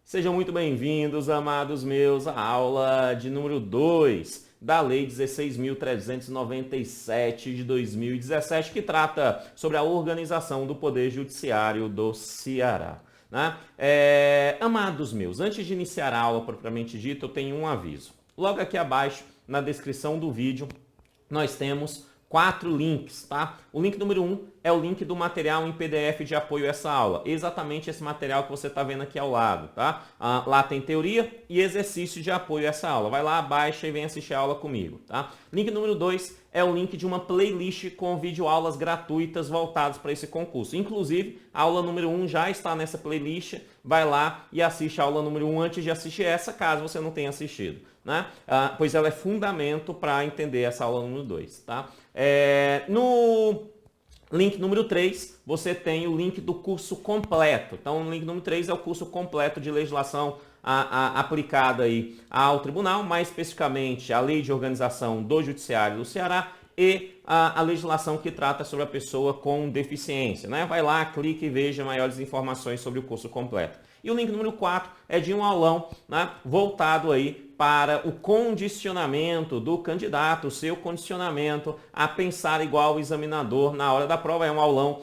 Sejam muito bem-vindos, amados meus, à aula de número 2 da Lei 16.397 de 2017, que trata sobre a organização do Poder Judiciário do Ceará. Né? Amados meus, antes de iniciar a aula propriamente dita, eu tenho um aviso. Logo aqui abaixo, na descrição do vídeo, nós temos 4 links, tá? O link número 1 é o link do material em PDF de apoio a essa aula. Exatamente esse material que você está vendo aqui ao lado, tá? Lá tem teoria e exercício de apoio a essa aula. Vai lá, baixa e vem assistir a aula comigo, tá? Link número 2 é o link de uma playlist com videoaulas gratuitas voltadas para esse concurso. Inclusive, a aula número 1 já está nessa playlist. Vai lá e assiste a aula número 1 antes de assistir essa, caso você não tenha assistido, né? Pois ela é fundamento para entender essa aula número 2, tá? No link número 3, você tem o link do curso completo. Então, o link número 3 é o curso completo de legislação aplicada aí ao tribunal, mais especificamente a Lei de Organização do Judiciário do Ceará e a legislação que trata sobre a pessoa com deficiência, né? Vai lá, clique e veja maiores informações sobre o curso completo. E o link número 4 é de um aulão, né, voltado aí para o condicionamento do candidato, o seu condicionamento a pensar igual ao examinador na hora da prova. É um aulão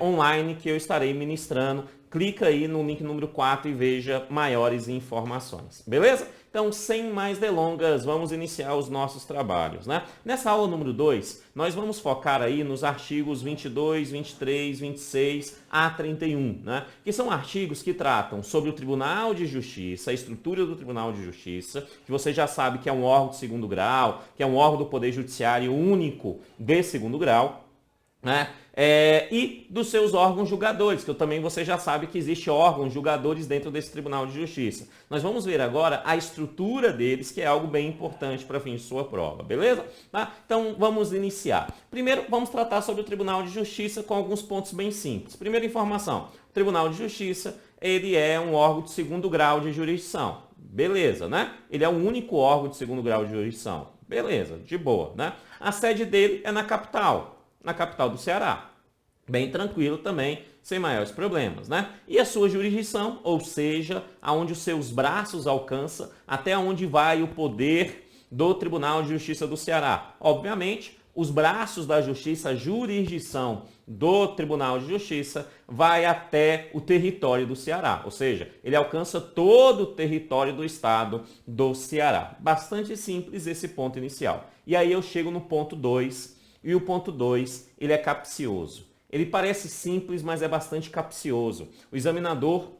online que eu estarei ministrando. Clica aí no link número 4 e veja maiores informações. Beleza? Então, sem mais delongas, vamos iniciar os nossos trabalhos, né? Nessa aula número 2, nós vamos focar aí nos artigos 22, 23, 26 a 31, né? Que são artigos que tratam sobre o Tribunal de Justiça, a estrutura do Tribunal de Justiça, que você já sabe que é um órgão de segundo grau, que é um órgão do Poder Judiciário único de segundo grau, né? E dos seus órgãos julgadores, que também você já sabe que existe órgãos julgadores dentro desse Tribunal de Justiça. Nós vamos ver agora a estrutura deles, que é algo bem importante para fins de sua prova, beleza? Tá? Então vamos iniciar. Primeiro vamos tratar sobre o Tribunal de Justiça com alguns pontos bem simples. Primeira informação, o Tribunal de Justiça, ele é um órgão de segundo grau de jurisdição. Beleza, né? Ele é o único órgão de segundo grau de jurisdição. Beleza, de boa, né? A sede dele é na capital do Ceará. Bem tranquilo também, sem maiores problemas, né? E a sua jurisdição, ou seja, aonde os seus braços alcançam, até onde vai o poder do Tribunal de Justiça do Ceará. Obviamente, os braços da justiça, a jurisdição do Tribunal de Justiça vai até o território do Ceará, ou seja, ele alcança todo o território do estado do Ceará. Bastante simples esse ponto inicial. E aí eu chego no ponto 2, e o ponto 2, ele é capcioso. Ele parece simples, mas é bastante capcioso. O examinador,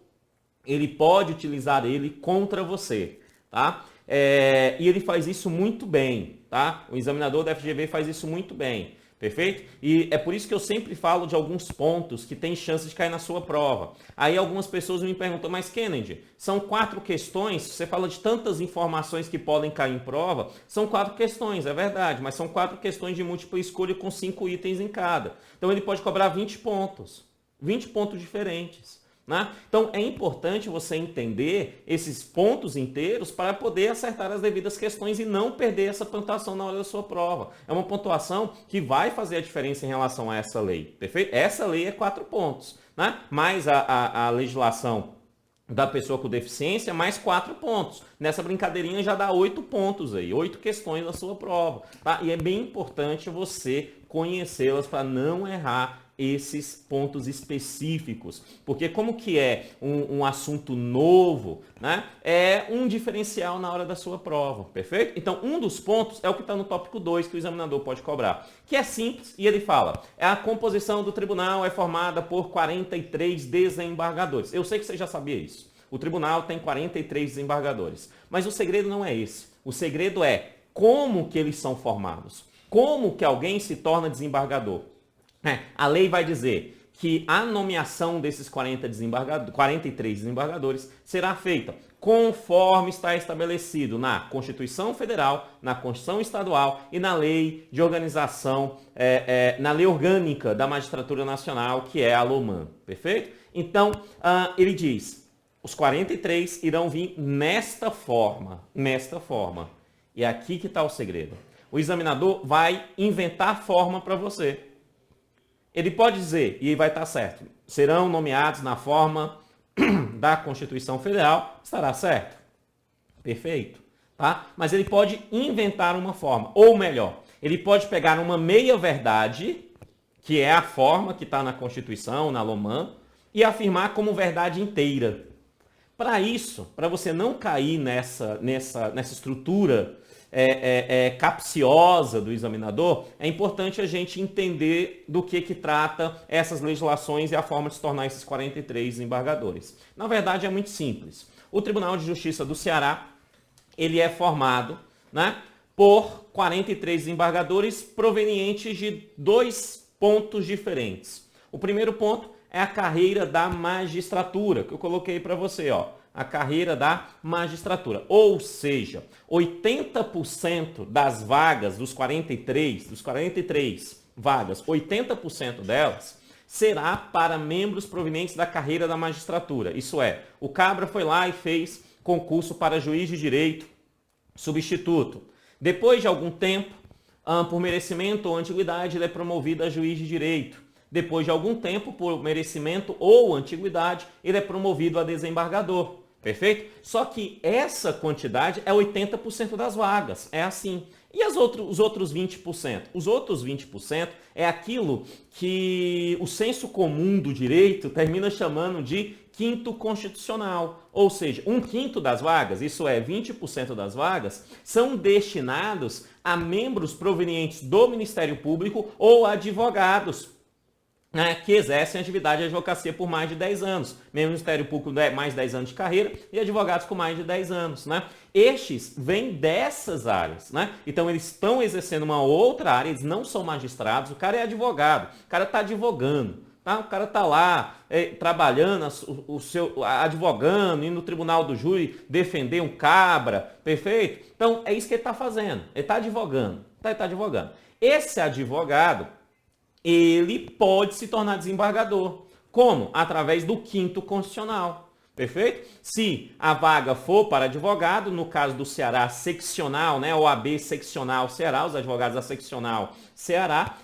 ele pode utilizar ele contra você, tá? E ele faz isso muito bem, tá? O examinador da FGV faz isso muito bem, perfeito? E é por isso que eu sempre falo de alguns pontos que tem chance de cair na sua prova. Aí algumas pessoas me perguntam, mas Kennedy, são 4 questões, você fala de tantas informações que podem cair em prova, são 4 questões, é verdade, mas são 4 questões de múltipla escolha com 5 itens em cada. Então ele pode cobrar 20 pontos diferentes. Né? Então é importante você entender esses pontos inteiros para poder acertar as devidas questões e não perder essa pontuação na hora da sua prova. É uma pontuação que vai fazer a diferença em relação a essa lei, perfeito? Essa lei é 4 pontos, né? Mais a legislação da pessoa com deficiência, mais 4 pontos. Nessa brincadeirinha já dá 8 pontos aí, 8 questões na sua prova, tá? E é bem importante você conhecê-las para não errar esses pontos específicos, porque como que é um assunto novo, né? É um diferencial na hora da sua prova, perfeito? Então, um dos pontos é o que está no tópico 2 que o examinador pode cobrar, que é simples e ele fala, a composição do tribunal é formada por 43 desembargadores. Eu sei que você já sabia isso. O tribunal tem 43 desembargadores, mas o segredo não é esse. O segredo é como que eles são formados, como que alguém se torna desembargador. A lei vai dizer que a nomeação desses 43 desembargadores será feita conforme está estabelecido na Constituição Federal, na Constituição Estadual e na Lei de Organização, na Lei Orgânica da Magistratura Nacional, que é a LOMAN, perfeito? Então, ele diz, os 43 irão vir nesta forma. E é aqui que está o segredo. O examinador vai inventar forma para você. Ele pode dizer, e vai estar certo, serão nomeados na forma da Constituição Federal, estará certo. Perfeito. Tá? Mas ele pode inventar uma forma, ou melhor, ele pode pegar uma meia-verdade, que é a forma que está na Constituição, na LOMAN, e afirmar como verdade inteira. Para isso, para você não cair nessa estrutura capciosa do examinador, é importante a gente entender do que trata essas legislações e a forma de se tornar esses 43 desembargadores. Na verdade, é muito simples. O Tribunal de Justiça do Ceará, ele é formado, né, por 43 desembargadores provenientes de 2 pontos diferentes. O primeiro ponto é a carreira da magistratura, que eu coloquei para você, ó, a carreira da magistratura. Ou seja, 80% das vagas dos 43 vagas, 80% delas será para membros provenientes da carreira da magistratura. Isso é, o cabra foi lá e fez concurso para juiz de direito substituto. Depois de algum tempo, por merecimento ou antiguidade, ele é promovido a juiz de direito. Depois de algum tempo, por merecimento ou antiguidade, ele é promovido a desembargador. Perfeito? Só que essa quantidade é 80% das vagas. É assim. E os outros 20%? Os outros 20% é aquilo que o senso comum do direito termina chamando de quinto constitucional. Ou seja, 1/5 das vagas, isso é, 20% das vagas, são destinados a membros provenientes do Ministério Público ou advogados, né, que exercem atividade de advocacia por mais de 10 anos. Ministério Público mais 10 anos de carreira e advogados com mais de 10 anos. Né? Estes vêm dessas áreas. Né? Então, eles estão exercendo uma outra área, eles não são magistrados, o cara é advogado, o cara está advogando. Tá? O cara está lá trabalhando, advogando, indo no tribunal do júri defender um cabra, perfeito? Então, é isso que ele está fazendo, ele está advogando. Esse advogado, ele pode se tornar desembargador. Como? Através do quinto constitucional. Perfeito? Se a vaga for para advogado, no caso do Ceará seccional, né, OAB seccional Ceará, os advogados da seccional Ceará,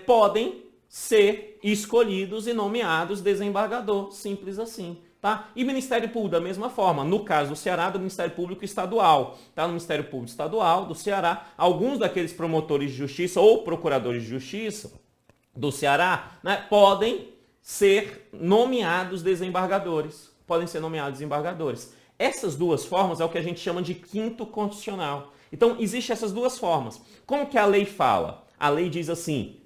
podem ser escolhidos e nomeados desembargador. Simples assim. Tá? E Ministério Público da mesma forma. No caso do Ceará, do Ministério Público Estadual. Tá? No Ministério Público Estadual do Ceará, alguns daqueles promotores de justiça ou procuradores de justiça do Ceará, né, podem ser nomeados desembargadores. Essas duas formas é o que a gente chama de quinto constitucional. Então, existem essas duas formas. Como que a lei fala? A lei diz assim,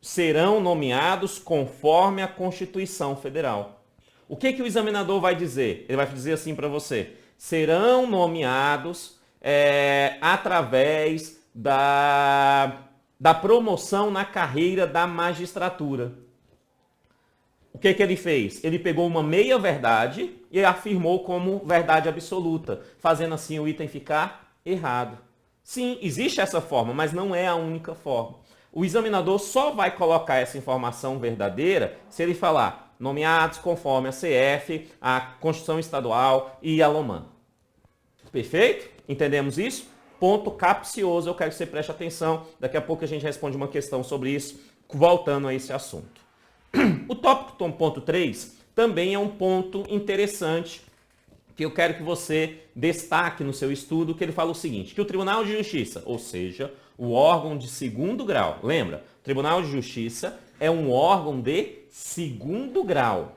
serão nomeados conforme a Constituição Federal. O que o examinador vai dizer? Ele vai dizer assim para você, serão nomeados através da promoção na carreira da magistratura. O que ele fez? Ele pegou uma meia-verdade e afirmou como verdade absoluta, fazendo assim o item ficar errado. Sim, existe essa forma, mas não é a única forma. O examinador só vai colocar essa informação verdadeira se ele falar nomeados conforme a CF, a Constituição Estadual e a LOMAN. Perfeito? Entendemos isso? Ponto capcioso, eu quero que você preste atenção. Daqui a pouco a gente responde uma questão sobre isso, voltando a esse assunto. O tópico ponto 3 também é um ponto interessante que eu quero que você destaque no seu estudo, que ele fala o seguinte, que o Tribunal de Justiça, ou seja, o órgão de segundo grau, lembra? O Tribunal de Justiça é um órgão de segundo grau.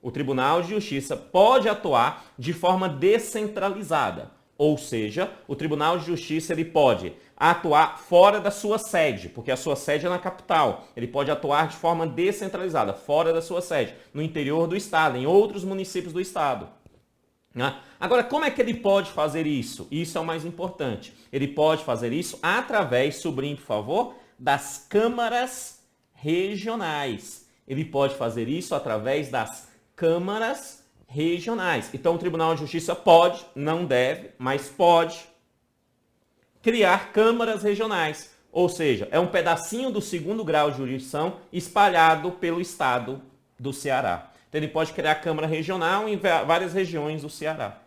O Tribunal de Justiça pode atuar de forma descentralizada. Ou seja, o Tribunal de Justiça ele pode atuar fora da sua sede, porque a sua sede é na capital. Ele pode atuar de forma descentralizada, fora da sua sede, no interior do estado, em outros municípios do estado. Agora, como é que ele pode fazer isso? Isso é o mais importante. Ele pode fazer isso através, sublinhe por favor, das câmaras regionais. Ele pode fazer isso através das câmaras regionais. Então, o Tribunal de Justiça pode, não deve, mas pode criar câmaras regionais. Ou seja, é um pedacinho do segundo grau de jurisdição espalhado pelo estado do Ceará. Então, ele pode criar câmara regional em várias regiões do Ceará.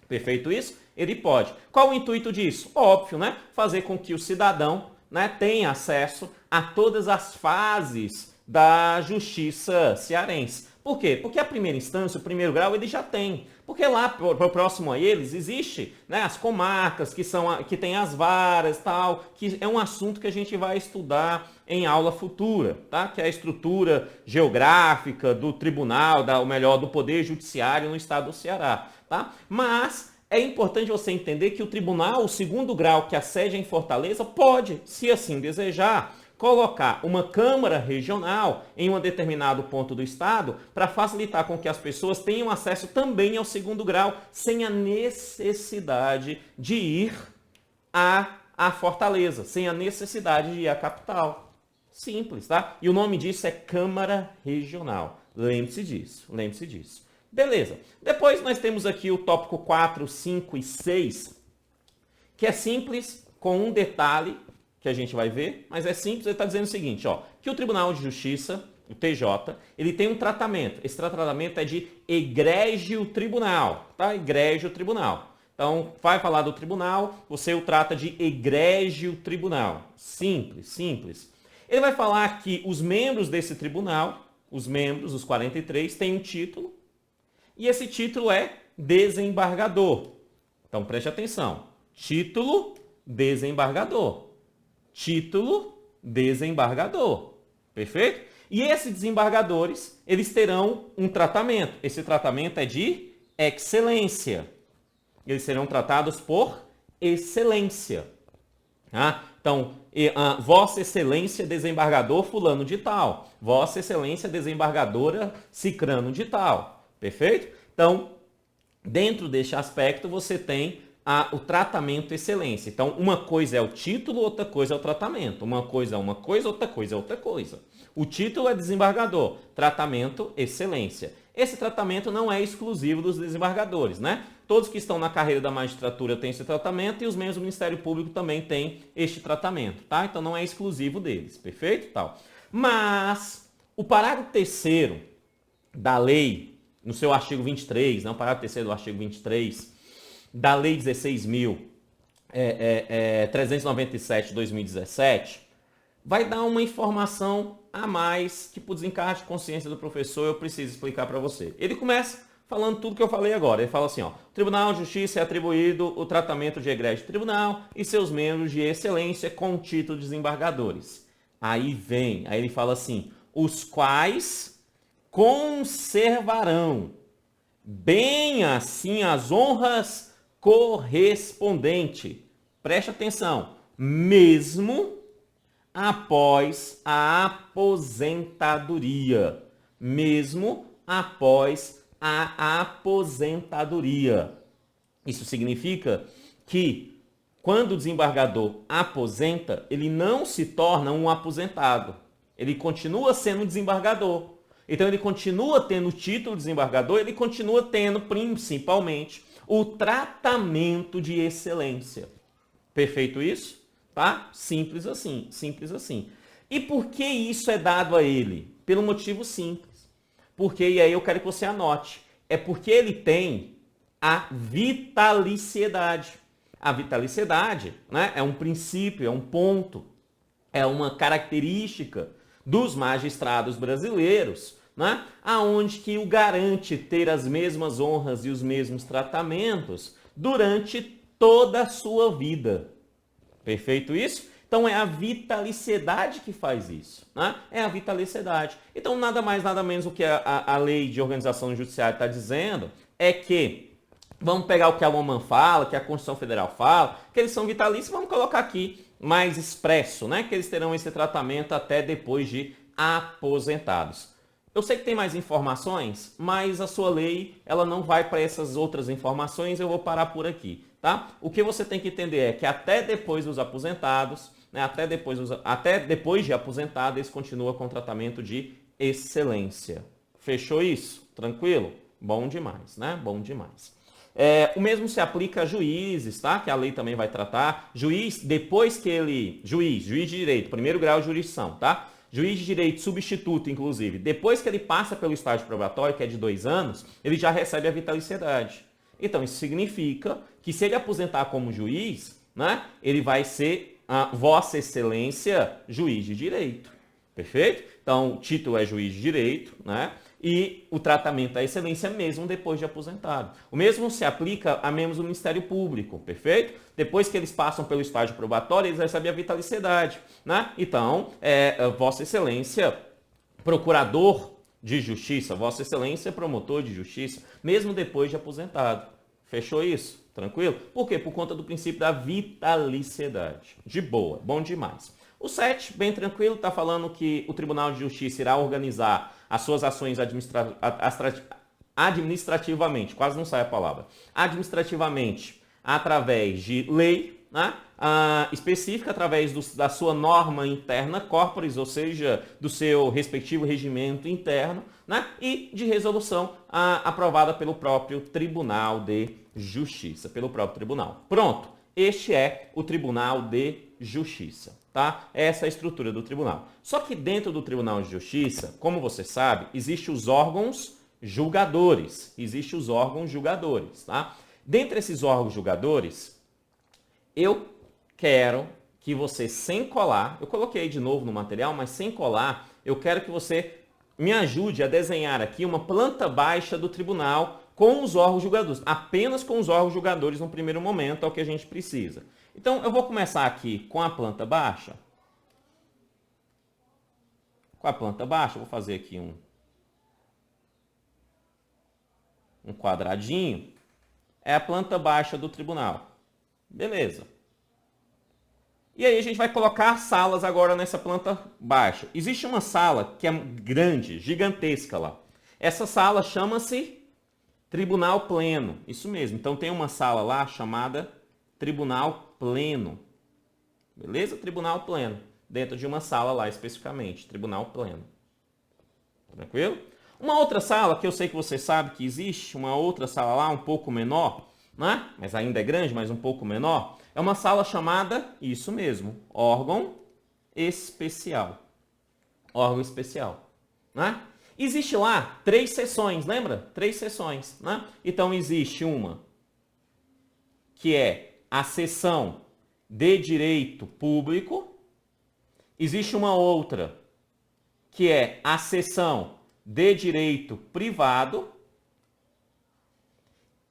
Perfeito isso? Ele pode. Qual o intuito disso? Óbvio, né? Fazer com que o cidadão, né, tenha acesso a todas as fases da justiça cearense. Por quê? Porque a primeira instância, o primeiro grau, ele já tem. Porque lá, próximo a eles, existe, né, as comarcas, que tem as varas, tal, que é um assunto que a gente vai estudar em aula futura, tá? Que é a estrutura geográfica do tribunal, ou melhor, do Poder Judiciário no estado do Ceará, tá? Mas é importante você entender que o tribunal, o segundo grau, que a sede é em Fortaleza, pode, se assim desejar, colocar uma Câmara Regional em um determinado ponto do estado para facilitar com que as pessoas tenham acesso também ao segundo grau, sem a necessidade de ir a Fortaleza, sem a necessidade de ir à capital. Simples, tá? E o nome disso é Câmara Regional. Lembre-se disso, lembre-se disso. Beleza. Depois nós temos aqui o tópico 4, 5 e 6, que é simples, com um detalhe, que a gente vai ver, mas é simples, ele está dizendo o seguinte, ó, que o Tribunal de Justiça, o TJ, ele tem um tratamento. Esse tratamento é de egrégio tribunal, tá? Egrégio tribunal. Então, vai falar do tribunal, você o trata de egrégio tribunal. Simples, simples. Ele vai falar que os membros desse tribunal, os membros, os 43, têm um título, e esse título é desembargador. Então, preste atenção. Título, desembargador. Título, desembargador. Perfeito? E esses desembargadores, eles terão um tratamento. Esse tratamento é de excelência. Eles serão tratados por excelência. Tá? Então, Vossa Excelência desembargador fulano de tal. Vossa Excelência desembargadora cicrano de tal. Perfeito? Então, dentro deste aspecto, você tem o tratamento excelência. Então, uma coisa é o título, outra coisa é o tratamento. Uma coisa é uma coisa, outra coisa é outra coisa. O título é desembargador, tratamento excelência. Esse tratamento não é exclusivo dos desembargadores, né? Todos que estão na carreira da magistratura têm esse tratamento e os membros do Ministério Público também têm este tratamento, tá? Então, não é exclusivo deles, perfeito? Tal. Mas, o parágrafo 3º da lei, no seu artigo 23, não, o parágrafo 3º do artigo 23, da Lei 16.397 de 2017, vai dar uma informação a mais que, por desencargo de consciência do professor, eu preciso explicar para você. Ele começa falando tudo que eu falei agora. Ele fala assim, ó, o Tribunal de Justiça é atribuído o tratamento de egrégio tribunal e seus membros de excelência com título de desembargadores. Aí ele fala assim, os quais conservarão bem assim as honras correspondente. Preste atenção. Mesmo após a aposentadoria. Mesmo após a aposentadoria. Isso significa que quando o desembargador aposenta, ele não se torna um aposentado. Ele continua sendo desembargador. Então ele continua tendo o título de desembargador, ele continua tendo principalmente o tratamento de excelência. Perfeito isso? Tá? Simples assim, simples assim. E por que isso é dado a ele? Pelo motivo simples. Porque, e aí eu quero que você anote, é porque ele tem a vitaliciedade. A vitaliciedade, né, é um princípio, é um ponto, é uma característica dos magistrados brasileiros, né? Aonde que o garante ter as mesmas honras e os mesmos tratamentos durante toda a sua vida. Perfeito isso? Então é a vitaliciedade que faz isso, né? É a vitaliciedade. Então nada mais, nada menos o que a lei de organização judiciária está dizendo é que, vamos pegar o que a Loman fala, que a Constituição Federal fala, que eles são vitalícios, vamos colocar aqui mais expresso, né? Que eles terão esse tratamento até depois de aposentados. Eu sei que tem mais informações, mas a sua lei ela não vai para essas outras informações, eu vou parar por aqui, tá? O que você tem que entender é que até depois dos aposentados, né, até depois de aposentado, eles continuam com tratamento de excelência. Fechou isso? Tranquilo? Bom demais, né? Bom demais. O mesmo se aplica a juízes, tá? Que a lei também vai tratar. Juiz, depois que ele... Juiz de direito, primeiro grau de jurisdição, tá? Juiz de direito substituto, inclusive, depois que ele passa pelo estágio probatório, que é de 2 anos, ele já recebe a vitaliciedade. Então, isso significa que se ele aposentar como juiz, né, ele vai ser Vossa Excelência juiz de direito. Perfeito? Então, o título é juiz de direito, né? E o tratamento à excelência mesmo depois de aposentado. O mesmo se aplica a membros do Ministério Público, perfeito? Depois que eles passam pelo estágio probatório, eles recebem a vitaliciedade, né? Então, Vossa Excelência, procurador de justiça, Vossa Excelência, promotor de justiça, mesmo depois de aposentado. Fechou isso? Tranquilo? Por quê? Por conta do princípio da vitaliciedade. De boa, bom demais. O 7, bem tranquilo, está falando que o Tribunal de Justiça irá organizar as suas ações administrativamente, quase não sai a palavra, administrativamente, através de lei, né? Específica, através da sua norma interna corporis, ou seja, do seu respectivo regimento interno, né? E de resolução aprovada pelo próprio Tribunal de Justiça, pelo próprio tribunal. Pronto, este é o Tribunal de Justiça. Tá? Essa é a estrutura do tribunal. Só que dentro do Tribunal de Justiça, como você sabe, existem os órgãos julgadores. Existem os órgãos julgadores. Tá? Dentre esses órgãos julgadores, eu quero que você, sem colar, eu coloquei de novo no material, mas sem colar, eu quero que você me ajude a desenhar aqui uma planta baixa do tribunal com os órgãos julgadores. Apenas com os órgãos julgadores no primeiro momento é o que a gente precisa. Então, eu vou começar aqui com a planta baixa. Com a planta baixa, eu vou fazer aqui um quadradinho. É a planta baixa do tribunal. Beleza. E aí a gente vai colocar salas agora nessa planta baixa. Existe uma sala que é grande, gigantesca lá. Essa sala chama-se Tribunal Pleno. Isso mesmo. Então, tem uma sala lá chamada Tribunal Pleno. Beleza? Tribunal Pleno. Dentro de uma sala lá especificamente. Tribunal Pleno. Tranquilo? Uma outra sala que eu sei que você sabe que existe, uma outra sala lá um pouco menor, né? Mas ainda é grande, mas um pouco menor, é uma sala chamada, isso mesmo, órgão especial. Órgão especial. Né? Existe lá 3 seções, lembra? 3 seções. Né? Então existe uma que é a seção de direito público. Existe uma outra que é a seção de direito privado.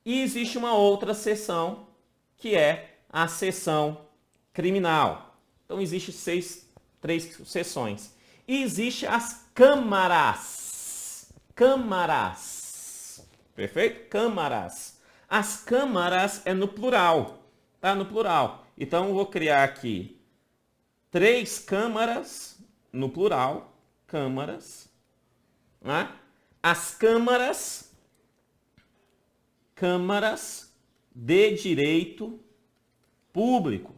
E existe uma outra seção que é a seção criminal. Então, existem 3 seções. E existem as câmaras. Câmaras. Perfeito? Câmaras. As câmaras é no plural. Tá? No plural. Então, eu vou criar aqui 3 câmaras no plural. Câmaras. Né? As câmaras de direito público.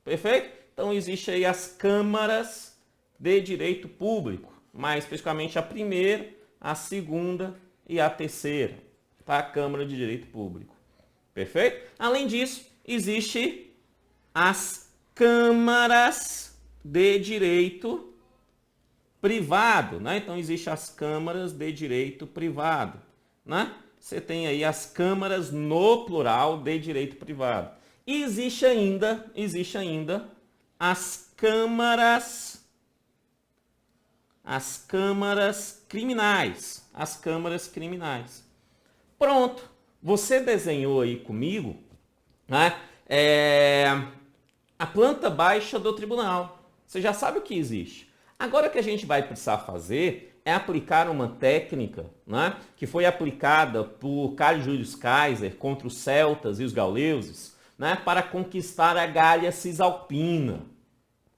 Perfeito? Então, existe aí as câmaras de direito público. Mais especificamente a primeira, a segunda e a terceira. Tá? A Câmara de Direito Público. Perfeito? Além disso, existe as câmaras de direito privado. Né? Então, existem as câmaras de direito privado. Né? Você tem aí as câmaras no plural de direito privado. E existe ainda as câmaras criminais. As câmaras criminais. Pronto. Você desenhou aí comigo, né, a planta baixa do tribunal. Você já sabe o que existe. Agora o que a gente vai precisar fazer é aplicar uma técnica, né, que foi aplicada por Carlos Júlio Kaiser contra os celtas e os gauleuses, né, para conquistar a Gália Cisalpina.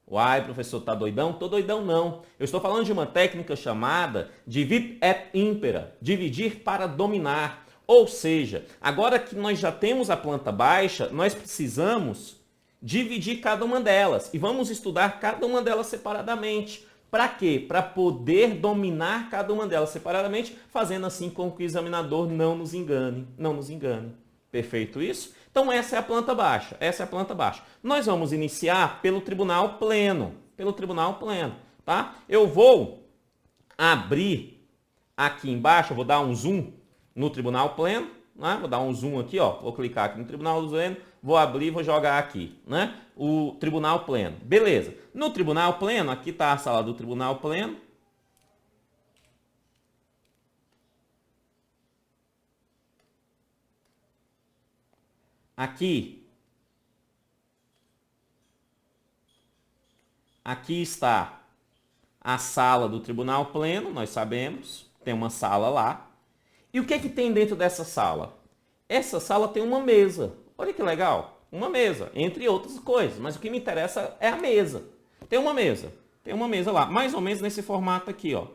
Uai, professor, tá doidão? Tô doidão não. Eu estou falando de uma técnica chamada divide et impera, dividir para dominar. Ou seja, agora que nós já temos a planta baixa, nós precisamos dividir cada uma delas. E vamos estudar cada uma delas separadamente. Para quê? Para poder dominar cada uma delas separadamente, fazendo assim com que o examinador não nos engane. Não nos engane. Perfeito isso? Então essa é a planta baixa. Essa é a planta baixa. Nós vamos iniciar pelo Tribunal Pleno. Pelo Tribunal Pleno. Tá? Eu vou abrir aqui embaixo, eu vou dar um zoom no Tribunal Pleno. né? Vou dar um zoom aqui, ó. Vou clicar aqui no Tribunal Pleno, vou abrir e vou jogar aqui, né? O Tribunal Pleno. Beleza. No Tribunal Pleno, aqui está a sala do Tribunal Pleno. Aqui está a sala do Tribunal Pleno, nós sabemos, tem uma sala lá. E o que é que tem dentro dessa sala? Essa sala tem uma mesa. Olha que legal, uma mesa, entre outras coisas, mas o que me interessa é a mesa. Tem uma mesa lá, mais ou menos nesse formato aqui, ó.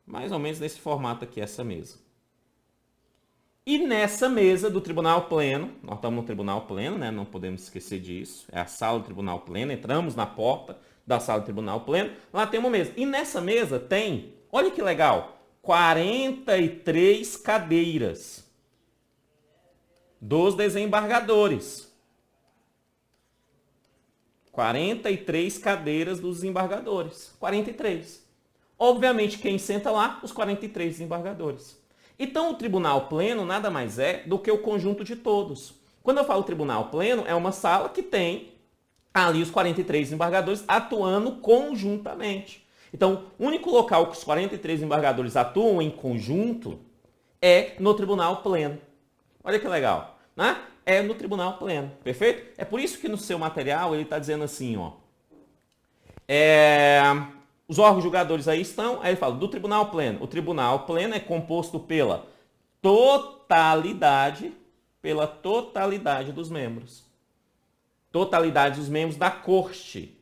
Mais ou menos nesse formato aqui, essa mesa. E nessa mesa do Tribunal Pleno, nós estamos no Tribunal Pleno, né? Não podemos esquecer disso. É a sala do Tribunal Pleno, entramos na porta da sala do Tribunal Pleno, lá tem uma mesa. E nessa mesa tem, olha que legal, 43 cadeiras dos desembargadores. 43 cadeiras dos desembargadores. 43. Obviamente, quem senta lá? Os 43 desembargadores. Então, o Tribunal Pleno nada mais é do que o conjunto de todos. Quando eu falo Tribunal Pleno, é uma sala que tem ali os 43 desembargadores atuando conjuntamente. Então, o único local que os 43 desembargadores atuam em conjunto é no Tribunal Pleno. Olha que legal, né? É no Tribunal Pleno, perfeito? É por isso que no seu material ele está dizendo assim, ó. Os órgãos julgadores aí estão, aí ele fala do Tribunal Pleno. O Tribunal Pleno é composto pela totalidade dos membros. Totalidade dos membros da corte.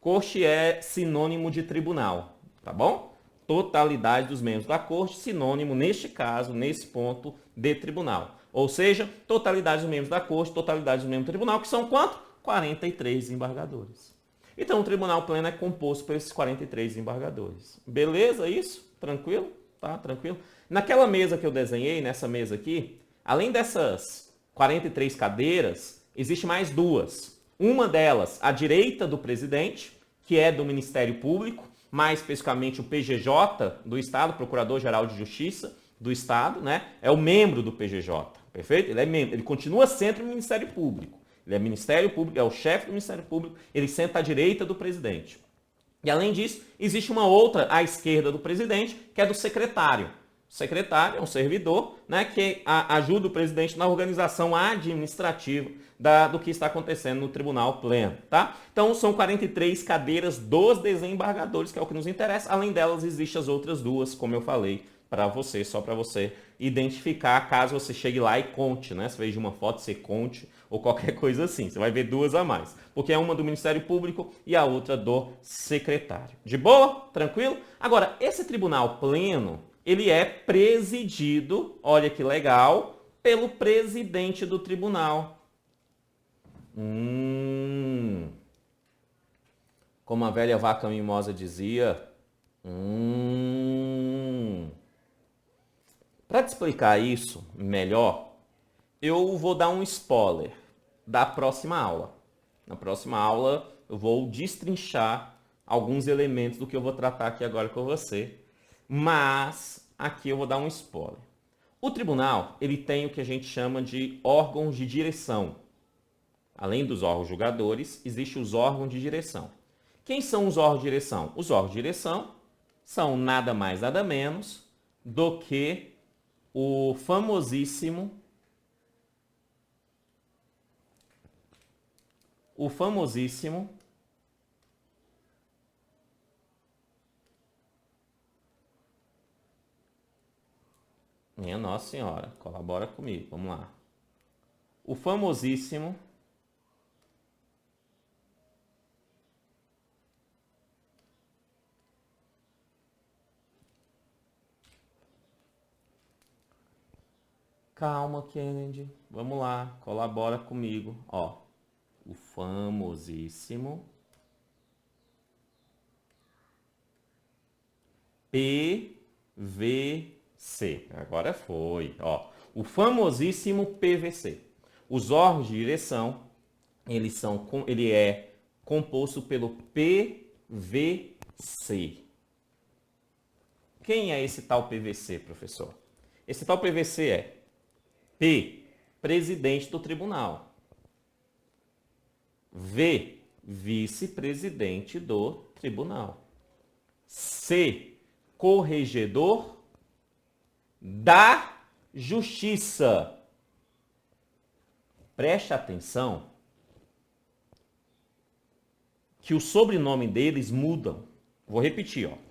Corte é sinônimo de tribunal, tá bom? Totalidade dos membros da corte, sinônimo, neste caso, nesse ponto, de tribunal. Ou seja, totalidade dos membros da corte, totalidade dos membros do tribunal, que são quanto? 43 desembargadores. Então, o Tribunal Pleno é composto por esses 43 desembargadores. Beleza isso? Tranquilo? Tá, tranquilo? Naquela mesa que eu desenhei, nessa mesa aqui, além dessas 43 cadeiras, existe mais duas. Uma delas, à direita do presidente, que é do Ministério Público, mais especificamente o PGJ do Estado, Procurador-Geral de Justiça do Estado, né? É o membro do PGJ, perfeito? Ele é membro, ele continua sendo o Ministério Público. Ele é Ministério Público, é o chefe do Ministério Público, ele senta à direita do presidente. E além disso, existe uma outra à esquerda do presidente, que é do secretário. O secretário é um servidor, né, que ajuda o presidente na organização administrativa do que está acontecendo no Tribunal Pleno, tá? Então, são 43 cadeiras dos desembargadores, que é o que nos interessa. Além delas, existem as outras duas, como eu falei para você, só para você identificar, caso você chegue lá e conte, né? Se veja uma foto, você conte, ou qualquer coisa assim. Você vai ver duas a mais, porque é uma do Ministério Público e a outra do secretário. De boa? Tranquilo? Agora, esse Tribunal Pleno, ele é presidido, olha que legal, pelo presidente do tribunal. Como a velha vaca mimosa dizia, Para te explicar isso melhor, eu vou dar um spoiler da próxima aula. Na próxima aula, eu vou destrinchar alguns elementos do que eu vou tratar aqui agora com você. Mas aqui eu vou dar um spoiler. O tribunal, ele tem o que a gente chama de órgãos de direção. Além dos órgãos julgadores, existem os órgãos de direção. Quem são os órgãos de direção? Os órgãos de direção são nada mais, nada menos do que o famosíssimo minha Nossa Senhora, colabora comigo, vamos lá. O famosíssimo Calma, Kennedy. Vamos lá, colabora comigo. Ó, o famosíssimo PVC. Agora foi, ó. O famosíssimo PVC. Os órgãos de direção, ele é composto pelo PVC. Quem é esse tal PVC, professor? Esse tal PVC é P, presidente do tribunal. V, vice-presidente do tribunal. C, corregedor da justiça. Preste atenção que o sobrenome deles mudam. Vou repetir, ó.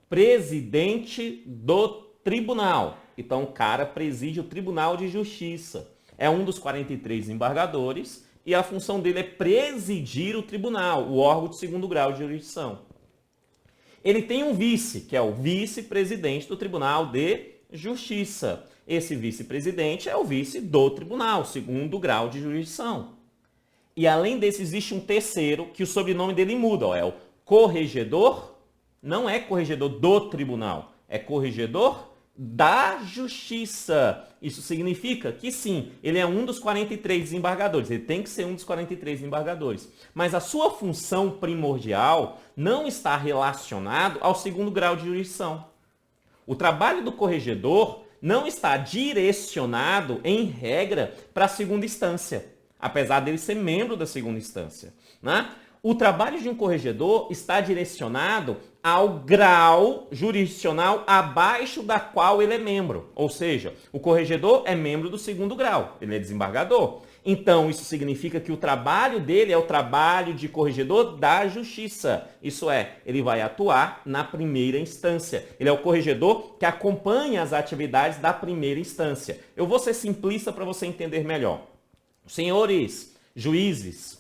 Presidente do tribunal. Então, o cara preside o Tribunal de Justiça. É um dos 43 embargadores e a função dele é presidir o tribunal, o órgão de segundo grau de jurisdição. Ele tem um vice, que é o vice-presidente do Tribunal de Justiça. Esse vice-presidente é o vice do tribunal, segundo grau de jurisdição. E além desse, existe um terceiro, que o sobrenome dele muda, ó, é o corregedor, não é corregedor do tribunal, é corregedor da justiça. Isso significa que sim, ele é um dos 43 desembargadores, ele tem que ser um dos 43 desembargadores. Mas a sua função primordial não está relacionado ao segundo grau de jurisdição. O trabalho do corregedor não está direcionado, em regra, para a segunda instância, apesar dele ser membro da segunda instância, né? O trabalho de um corregedor está direcionado ao grau jurisdicional abaixo da qual ele é membro. Ou seja, o corregedor é membro do segundo grau, ele é desembargador. Então, isso significa que o trabalho dele é o trabalho de corregedor da justiça. Isso é, ele vai atuar na primeira instância. Ele é o corregedor que acompanha as atividades da primeira instância. Eu vou ser simplista para você entender melhor. Senhores juízes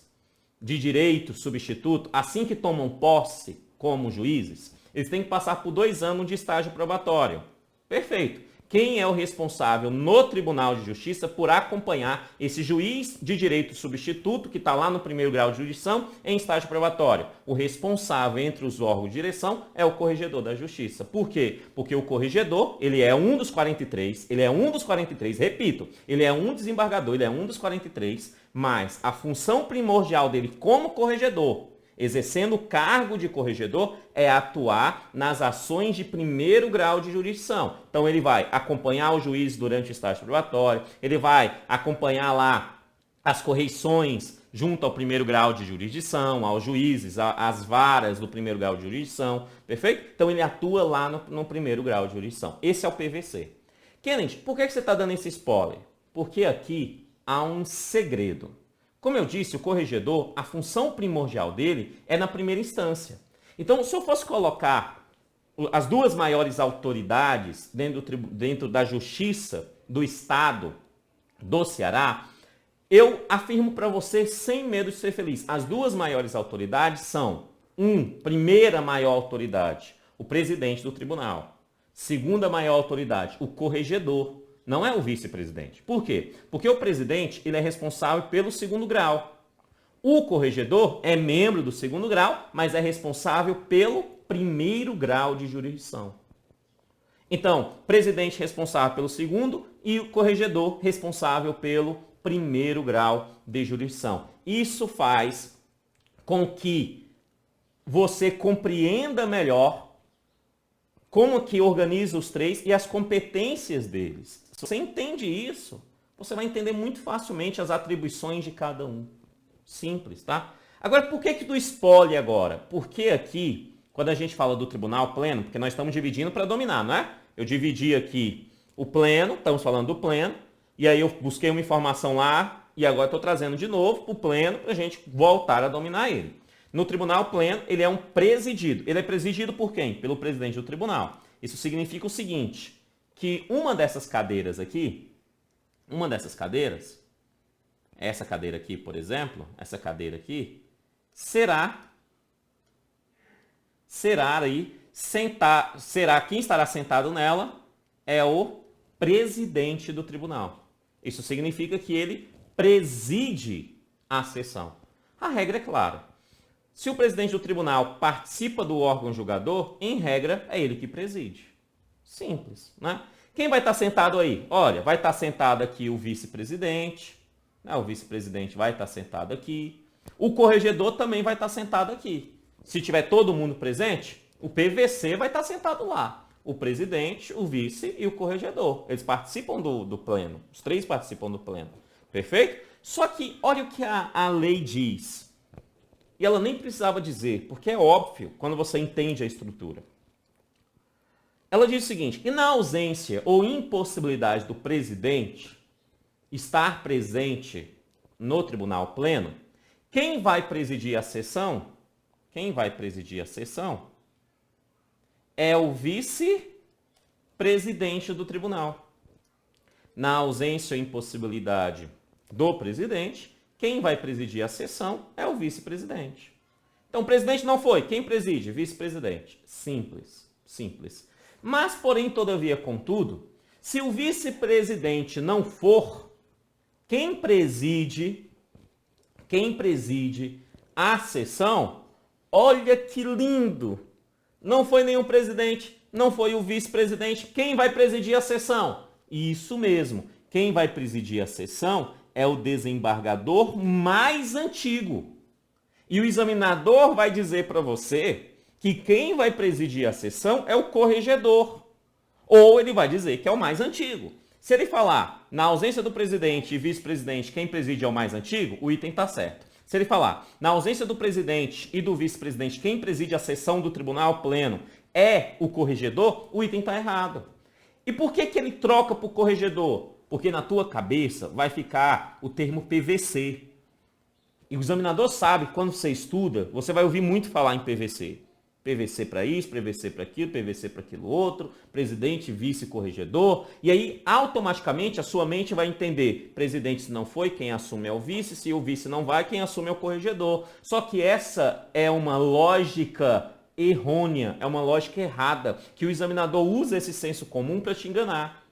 de direito substituto, assim que tomam posse como juízes, eles têm que passar por 2 anos de estágio probatório. Perfeito. Quem é o responsável no Tribunal de Justiça por acompanhar esse juiz de direito substituto que está lá no primeiro grau de jurisdição em estágio probatório? O responsável entre os órgãos de direção é o corregedor da Justiça. Por quê? Porque o corregedor, ele é um dos 43, repito, ele é um desembargador, ele é um dos 43, mas a função primordial dele como corregedor, exercendo o cargo de corregedor, é atuar nas ações de primeiro grau de jurisdição. Então, ele vai acompanhar o juiz durante o estágio probatório, ele vai acompanhar lá as correições junto ao primeiro grau de jurisdição, aos juízes, às varas do primeiro grau de jurisdição, perfeito? Então, ele atua lá no primeiro grau de jurisdição. Esse é o PVC. Kennedy, por que você está dando esse spoiler? Porque aqui há um segredo. Como eu disse, o corregedor, a função primordial dele é na primeira instância. Então, se eu fosse colocar as 2 maiores autoridades dentro da justiça do estado do Ceará, eu afirmo para você, sem medo de ser feliz, as 2 maiores autoridades são, primeira maior autoridade, o presidente do tribunal. Segunda maior autoridade, o corregedor. Não é o vice-presidente. Por quê? Porque o presidente ele é responsável pelo segundo grau. O corregedor é membro do segundo grau, mas é responsável pelo primeiro grau de jurisdição. Então, presidente responsável pelo segundo e o corregedor responsável pelo primeiro grau de jurisdição. Isso faz com que você compreenda melhor como que organiza os 3 e as competências deles. Se você entende isso, você vai entender muito facilmente as atribuições de cada um. Simples, tá? Agora, por que do spoiler agora? Porque aqui, quando a gente fala do tribunal pleno, porque nós estamos dividindo para dominar, não é? Eu dividi aqui o pleno, estamos falando do pleno, e aí eu busquei uma informação lá, e agora estou trazendo de novo para o pleno para a gente voltar a dominar ele. No tribunal pleno, ele é um presidido. Ele é presidido por quem? Pelo presidente do tribunal. Isso significa o seguinte, que uma dessas cadeiras aqui, essa cadeira aqui, por exemplo, essa cadeira aqui, será quem estará sentado nela é o presidente do tribunal. Isso significa que ele preside a sessão. A regra é clara. Se o presidente do tribunal participa do órgão julgador, em regra, é ele que preside. Simples, né? Quem vai estar sentado aí? Olha, vai estar sentado aqui o vice-presidente, né? O vice-presidente vai estar sentado aqui. O corregedor também vai estar sentado aqui. Se tiver todo mundo presente, o PVC vai estar sentado lá. o presidente, o vice e o corregedor. Eles participam do pleno. Os três participam do pleno. Perfeito? Só que olha o que a lei diz. E ela nem precisava dizer, porque é óbvio quando você entende a estrutura. Ela diz o seguinte, que na ausência ou impossibilidade do presidente estar presente no tribunal pleno, quem vai presidir a sessão? Quem vai presidir a sessão é o vice-presidente do tribunal. Na ausência ou impossibilidade do presidente, quem vai presidir a sessão é o vice-presidente. Então, o presidente não foi. Quem preside? Vice-presidente. Simples, simples. Mas, porém, todavia, contudo, se o vice-presidente não for, quem preside a sessão, olha que lindo! Não foi nenhum presidente, não foi o vice-presidente. Quem vai presidir a sessão? Isso mesmo. Quem vai presidir a sessão é o desembargador mais antigo. E o examinador vai dizer para você que quem vai presidir a sessão é o corregedor. Ou ele vai dizer que é o mais antigo. Se ele falar, na ausência do presidente e vice-presidente, quem preside é o mais antigo, o item está certo. Se ele falar, na ausência do presidente e do vice-presidente, quem preside a sessão do tribunal pleno é o corregedor, o item está errado. E por que ele troca para o corregedor? Porque na tua cabeça vai ficar o termo PVC. E o examinador sabe que quando você estuda, você vai ouvir muito falar em PVC. PVC para isso, PVC para aquilo, PVC para aquilo outro, presidente, vice, corregedor. E aí, automaticamente, a sua mente vai entender, presidente se não foi, quem assume é o vice, se o vice não vai, quem assume é o corregedor. Só que essa é uma lógica errônea, é uma lógica errada, que o examinador usa esse senso comum para te enganar.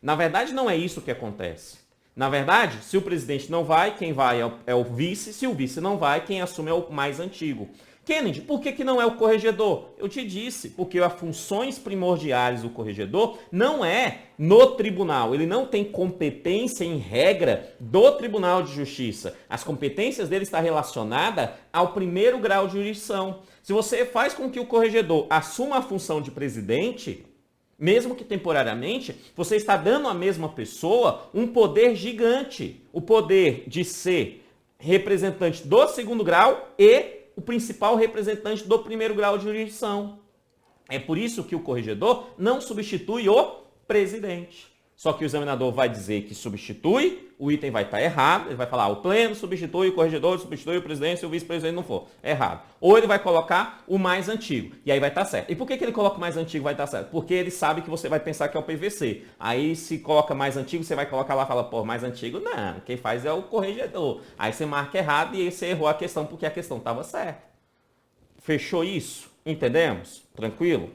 Na verdade, não é isso que acontece. Na verdade, se o presidente não vai, quem vai é o vice, se o vice não vai, quem assume é o mais antigo. Kennedy, por que não é o corregedor? Eu te disse, porque as funções primordiais do corregedor não é no tribunal. Ele não tem competência em regra do Tribunal de Justiça. As competências dele estão relacionadas ao primeiro grau de jurisdição. Se você faz com que o corregedor assuma a função de presidente, mesmo que temporariamente, você está dando à mesma pessoa um poder gigante. O poder de ser representante do segundo grau e o principal representante do primeiro grau de jurisdição. É por isso que o corregedor não substitui o presidente. Só que o examinador vai dizer que substitui, o item vai estar errado, ele vai falar, o pleno substitui o corregedor, substitui o presidente se o vice-presidente não for. Errado. Ou ele vai colocar o mais antigo, e aí vai estar certo. E por que ele coloca o mais antigo e vai estar certo? Porque ele sabe que você vai pensar que é o PVC. Aí se coloca mais antigo, você vai colocar lá e fala, pô, mais antigo não, quem faz é o corregedor. Aí você marca errado e aí você errou a questão porque a questão estava certa. Fechou isso? Entendemos? Tranquilo?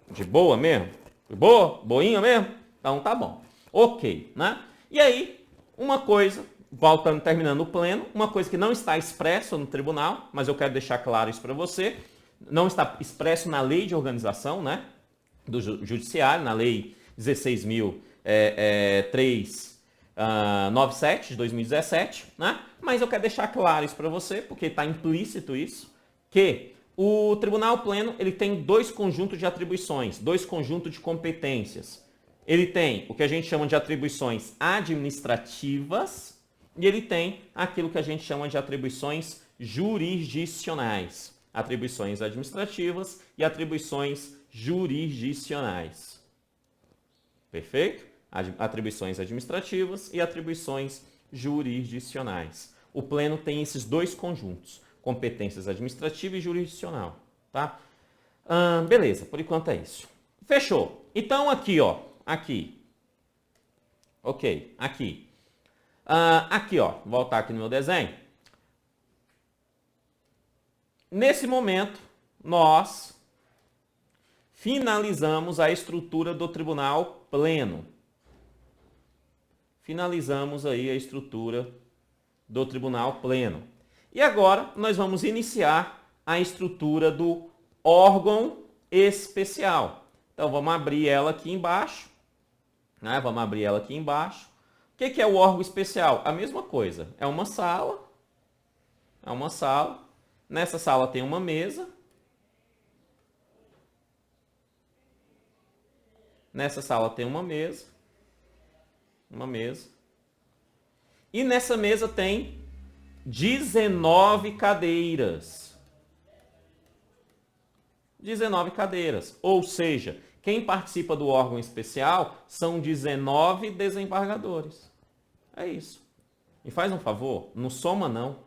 De boa mesmo? De boa? Boinha mesmo? Então tá bom. Ok, né? E aí, uma coisa, voltando, terminando o pleno, uma coisa que não está expresso no tribunal, mas eu quero deixar claro isso para você, não está expresso na lei de organização, né, do judiciário, na lei 16.397 de 2017, né? Mas eu quero deixar claro isso para você, porque está implícito isso, que o tribunal pleno ele tem dois conjuntos de atribuições, dois conjuntos de competências. Ele tem o que a gente chama de atribuições administrativas e ele tem aquilo que a gente chama de atribuições jurisdicionais. Atribuições administrativas e atribuições jurisdicionais. Perfeito? Atribuições administrativas e atribuições jurisdicionais. O pleno tem esses dois conjuntos, competências administrativa e jurisdicional. Tá? Beleza, por enquanto é isso. Fechou. Então aqui, ó. Aqui. Ok, aqui. Aqui, ó. Vou voltar aqui no meu desenho. Nesse momento, nós finalizamos a estrutura do tribunal pleno. Finalizamos aí a estrutura do tribunal pleno. E agora nós vamos iniciar a estrutura do órgão especial. Então vamos abrir ela aqui embaixo. Né? Vamos abrir ela aqui embaixo. O que é o órgão especial? A mesma coisa. É uma sala. É uma sala. Nessa sala tem uma mesa. Nessa sala tem uma mesa. Uma mesa. E nessa mesa tem 19 cadeiras. 19 cadeiras. Ou seja, quem participa do órgão especial são 19 desembargadores. É isso. Me faz um favor, não soma não.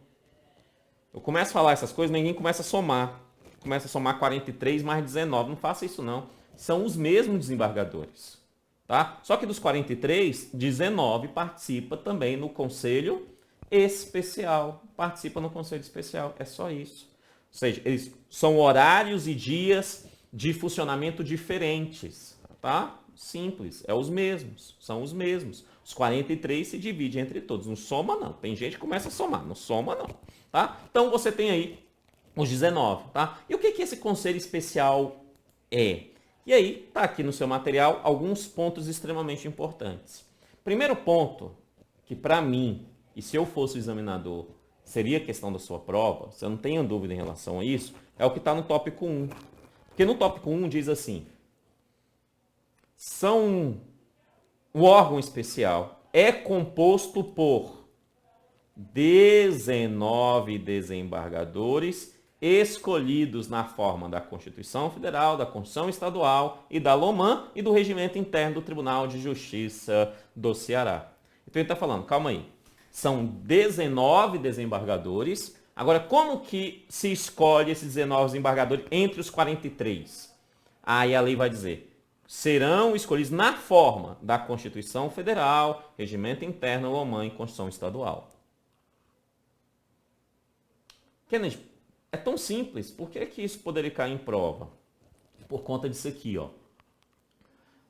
Eu começo a falar essas coisas, ninguém começa a somar. Começa a somar 43 mais 19. Não faça isso não. São os mesmos desembargadores. Tá? Só que dos 43, 19 participa também no conselho especial. Participa no conselho especial. É só isso. Ou seja, eles são horários e dias de funcionamento diferentes. Tá? Simples. É os mesmos. São os mesmos. Os 43 se dividem entre todos. Não soma não. Tem gente que começa a somar. Não soma não. Tá? Então você tem aí os 19. Tá? E o que esse conselho especial é? E aí, está aqui no seu material alguns pontos extremamente importantes. Primeiro ponto, que para mim, e se eu fosse o examinador, seria a questão da sua prova, você não tenha dúvida em relação a isso, é o que está no tópico 1. Porque no tópico 1 diz assim, o órgão especial é composto por 19 desembargadores escolhidos na forma da Constituição Federal, da Constituição Estadual e da LOMAN e do Regimento Interno do Tribunal de Justiça do Ceará. Então ele está falando, calma aí, são 19 desembargadores. Agora, como que se escolhe esses 19 desembargadores entre os 43? Aí a lei vai dizer, serão escolhidos na forma da Constituição Federal, Regimento Interno, LOMAN e Constituição Estadual. Kennedy, é tão simples, por que isso poderia cair em prova? Por conta disso aqui, ó.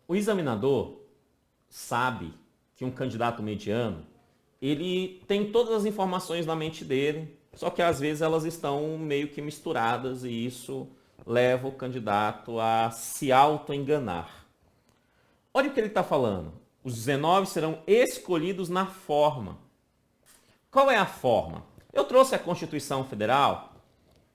O examinador sabe que um candidato mediano, ele tem todas as informações na mente dele, só que às vezes elas estão meio que misturadas e isso leva o candidato a se auto-enganar. Olha o que ele está falando. Os 19 serão escolhidos na forma. Qual é a forma? Eu trouxe a Constituição Federal,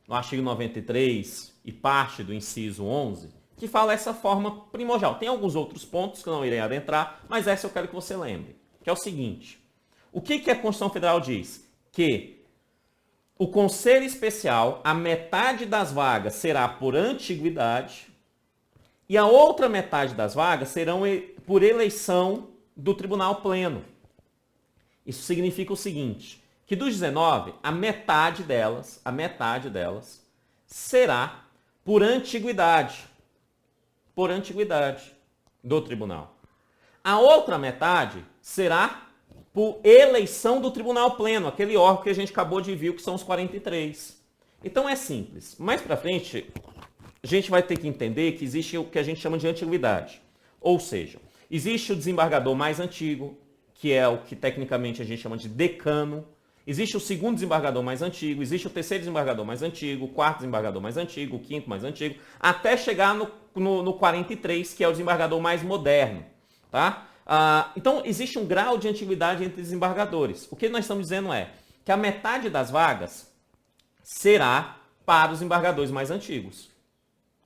no artigo 93 e parte do inciso 11, que fala essa forma primordial. Tem alguns outros pontos que eu não irei adentrar, mas essa eu quero que você lembre, que é o seguinte. O que a Constituição Federal diz? Que o Conselho Especial, a metade das vagas será por antiguidade e a outra metade das vagas serão por eleição do Tribunal Pleno. Isso significa o seguinte, que dos 19, a metade delas será por antiguidade do tribunal. A outra metade será por eleição do Tribunal Pleno, aquele órgão que a gente acabou de ver, que são os 43. Então é simples. Mais para frente, a gente vai ter que entender que existe o que a gente chama de antiguidade. Ou seja, existe o desembargador mais antigo, que é o que tecnicamente a gente chama de decano. Existe o segundo desembargador mais antigo, existe o terceiro desembargador mais antigo, o quarto desembargador mais antigo, o quinto mais antigo, até chegar no 43, que é o desembargador mais moderno. Tá? Então, existe um grau de antiguidade entre desembargadores. O que nós estamos dizendo é que a metade das vagas será para os desembargadores mais antigos.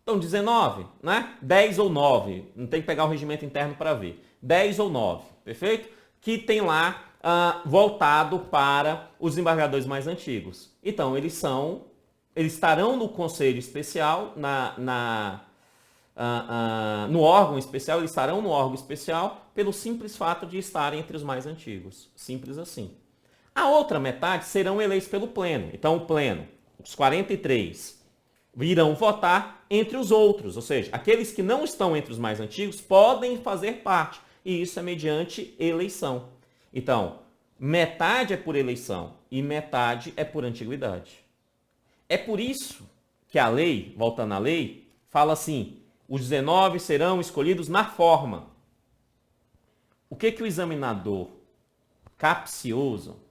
Então, 19, né? 10 ou 9, não tem que pegar o regimento interno para ver. 10 ou 9, perfeito? Que tem lá voltado para os desembargadores mais antigos. Então, eles estarão no conselho especial, no órgão especial, eles estarão no órgão especial pelo simples fato de estarem entre os mais antigos. Simples assim. A outra metade serão eleitos pelo pleno. Então, o pleno, os 43, irão votar entre os outros. Ou seja, aqueles que não estão entre os mais antigos podem fazer parte. E isso é mediante eleição. Então, metade é por eleição e metade é por antiguidade. É por isso que a lei, voltando à lei, fala assim, os 19 serão escolhidos na forma. O que o examinador capcioso,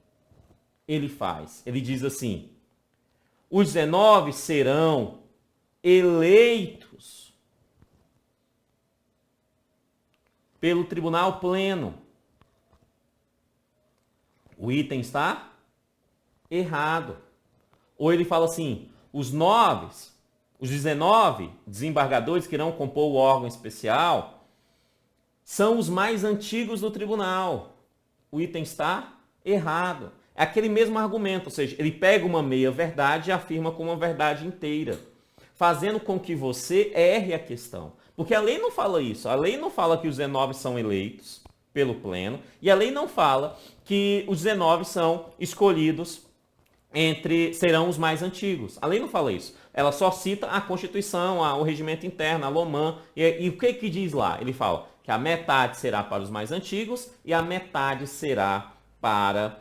ele faz? Ele diz assim, os 19 serão eleitos pelo Tribunal Pleno. O item está errado. Ou ele fala assim, os 19 desembargadores que irão compor o órgão especial são os mais antigos do tribunal. O item está errado. É aquele mesmo argumento, ou seja, ele pega uma meia-verdade e afirma como uma verdade inteira, fazendo com que você erre a questão. Porque a lei não fala isso. A lei não fala que os 19 são eleitos pelo pleno, e a lei não fala que os 19 são escolhidos serão os mais antigos. A lei não fala isso. Ela só cita a Constituição, o regimento interno, a LOMAN. E o que diz lá? Ele fala que a metade será para os mais antigos e a metade será para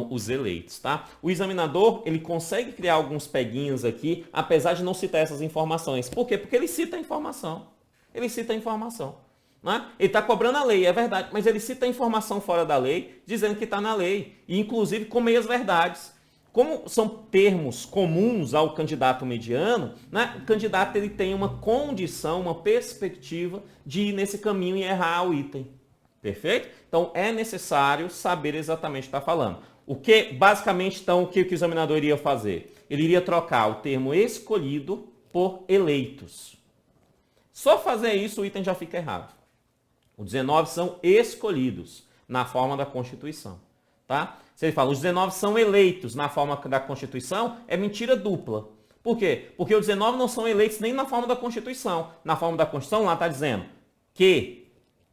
os eleitos, tá? O examinador, ele consegue criar alguns peguinhos aqui, apesar de não citar essas informações. Por quê? Porque ele cita a informação. Ele cita a informação. Né? Ele está cobrando a lei, é verdade, mas ele cita a informação fora da lei, dizendo que está na lei, e inclusive com meias verdades. Como são termos comuns ao candidato mediano, né? O candidato ele tem uma condição, uma perspectiva de ir nesse caminho e errar o item. Perfeito? Então é necessário saber exatamente o que está falando. O que, basicamente, então, o que o examinador iria fazer? Ele iria trocar o termo escolhido por eleitos. Só fazer isso o item já fica errado. Os 19 são escolhidos na forma da Constituição. Tá? Se ele fala os 19 são eleitos na forma da Constituição, é mentira dupla. Por quê? Porque os 19 não são eleitos nem na forma da Constituição. Na forma da Constituição, lá está dizendo que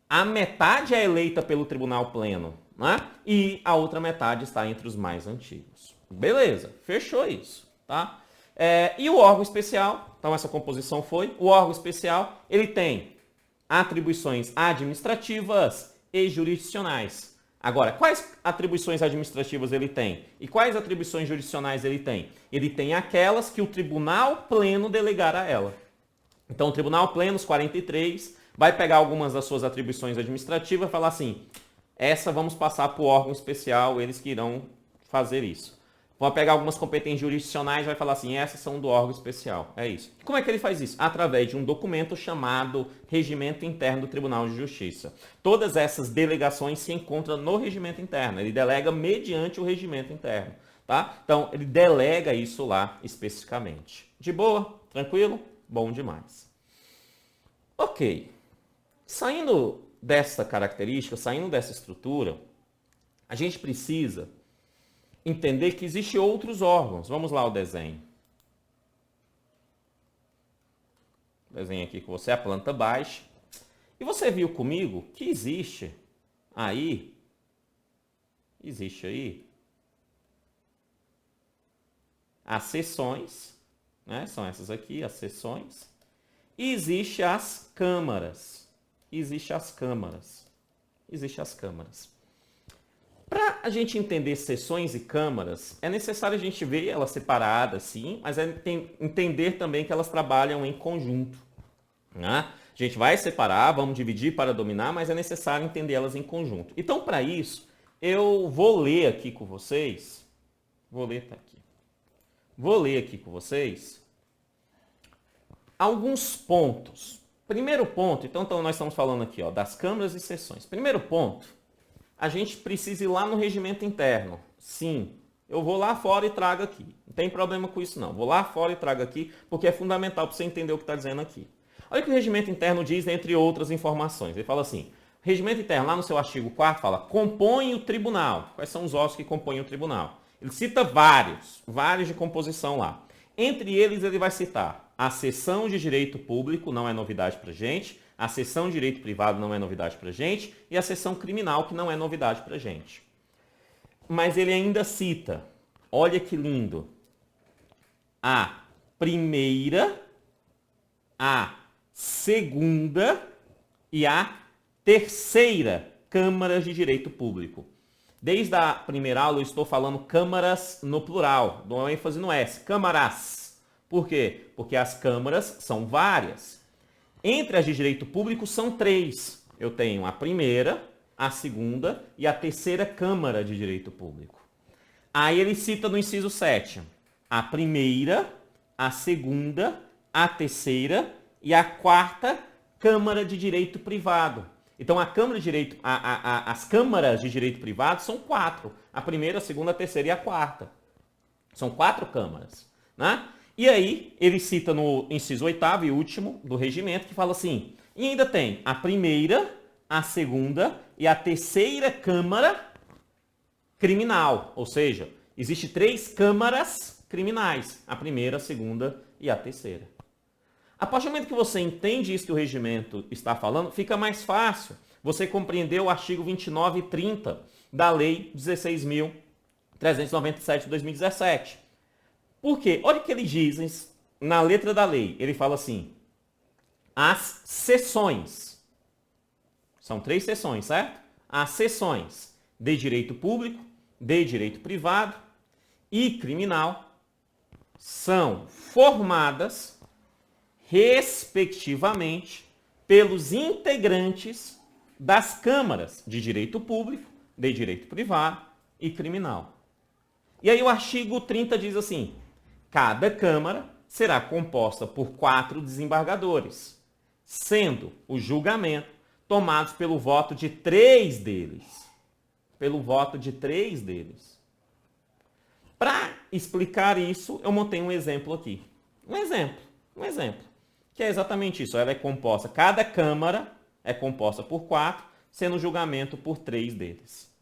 a metade é eleita pelo Tribunal Pleno, né? E a outra metade está entre os mais antigos. Beleza, fechou isso. Tá? E o órgão especial, então essa composição foi, o órgão especial, ele tem atribuições administrativas e jurisdicionais. Agora, quais atribuições administrativas ele tem? E quais atribuições jurisdicionais ele tem? Ele tem aquelas que o Tribunal Pleno delegar a ela. Então, o Tribunal Pleno, os 43, vai pegar algumas das suas atribuições administrativas e falar assim, essa vamos passar para o órgão especial, eles que irão fazer isso. Vão pegar algumas competências jurisdicionais e vai falar assim, essas são do órgão especial. É isso. Como é que ele faz isso? Através de um documento chamado Regimento Interno do Tribunal de Justiça. Todas essas delegações se encontram no regimento interno. Ele delega mediante o regimento interno. Tá? Então, ele delega isso lá especificamente. De boa? Tranquilo? Bom demais. Ok. Saindo dessa característica, saindo dessa estrutura, a gente precisa entender que existem outros órgãos. Vamos lá o desenho. Desenho aqui com você a planta baixa. E você viu comigo que existe aí as seções, né? São essas aqui, as seções. E existe as câmaras. Existe as câmaras. Para a gente entender seções e câmaras, é necessário a gente ver elas separadas, sim, mas entender também que elas trabalham em conjunto. Né? A gente vai separar, vamos dividir para dominar, mas é necessário entender elas em conjunto. Então, para isso, eu vou ler aqui com vocês, vou ler aqui com vocês alguns pontos. Primeiro ponto, então nós estamos falando aqui das câmaras e seções. Primeiro ponto, a gente precisa ir lá no regimento interno. Sim, eu vou lá fora e trago aqui. Não tem problema com isso não. Vou lá fora e trago aqui, porque é fundamental para você entender o que está dizendo aqui. Olha o que o regimento interno diz, entre outras informações. Ele fala assim, o regimento interno, lá no seu artigo 4º, fala, compõe o tribunal. Quais são os órgãos que compõem o tribunal? Ele cita vários de composição lá. Entre eles, ele vai citar a seção de direito público, não é novidade para a gente, a seção de direito privado não é novidade para a gente, e a seção criminal, que não é novidade para a gente. Mas ele ainda cita, olha que lindo, a primeira, a segunda e a terceira câmaras de direito público. Desde a primeira aula eu estou falando câmaras no plural, dou uma ênfase no S, câmaras. Por quê? Porque as câmaras são várias. Entre as de direito público são 3. Eu tenho a primeira, a segunda e a terceira câmara de direito público. Aí ele cita no inciso 7, a primeira, a segunda, a terceira e a quarta câmara de direito privado. Então, as câmaras de direito privado são 4. A primeira, a segunda, a terceira e a quarta. São 4 câmaras. Né? E aí, ele cita no inciso 8º e último do regimento, que fala assim, e ainda tem a primeira, a segunda e a terceira Câmara criminal. Ou seja, existem 3 câmaras criminais. A primeira, a segunda e a terceira. A partir do momento que você entende isso que o regimento está falando, fica mais fácil você compreender o artigo 29 e 30 da Lei 16.397 de 2017. Por quê? Olha o que ele diz na letra da lei. Ele fala assim, as seções, são 3 seções, certo? As seções de direito público, de direito privado e criminal são formadas, respectivamente, pelos integrantes das câmaras de direito público, de direito privado e criminal. E aí o artigo 30 diz assim, cada câmara será composta por 4 desembargadores, sendo o julgamento tomados pelo voto de 3 deles. Pelo voto de 3 deles. Para explicar isso, eu montei um exemplo aqui. Um exemplo. Que é exatamente isso. Ela é composta, cada câmara é composta por 4, sendo o julgamento por 3 deles.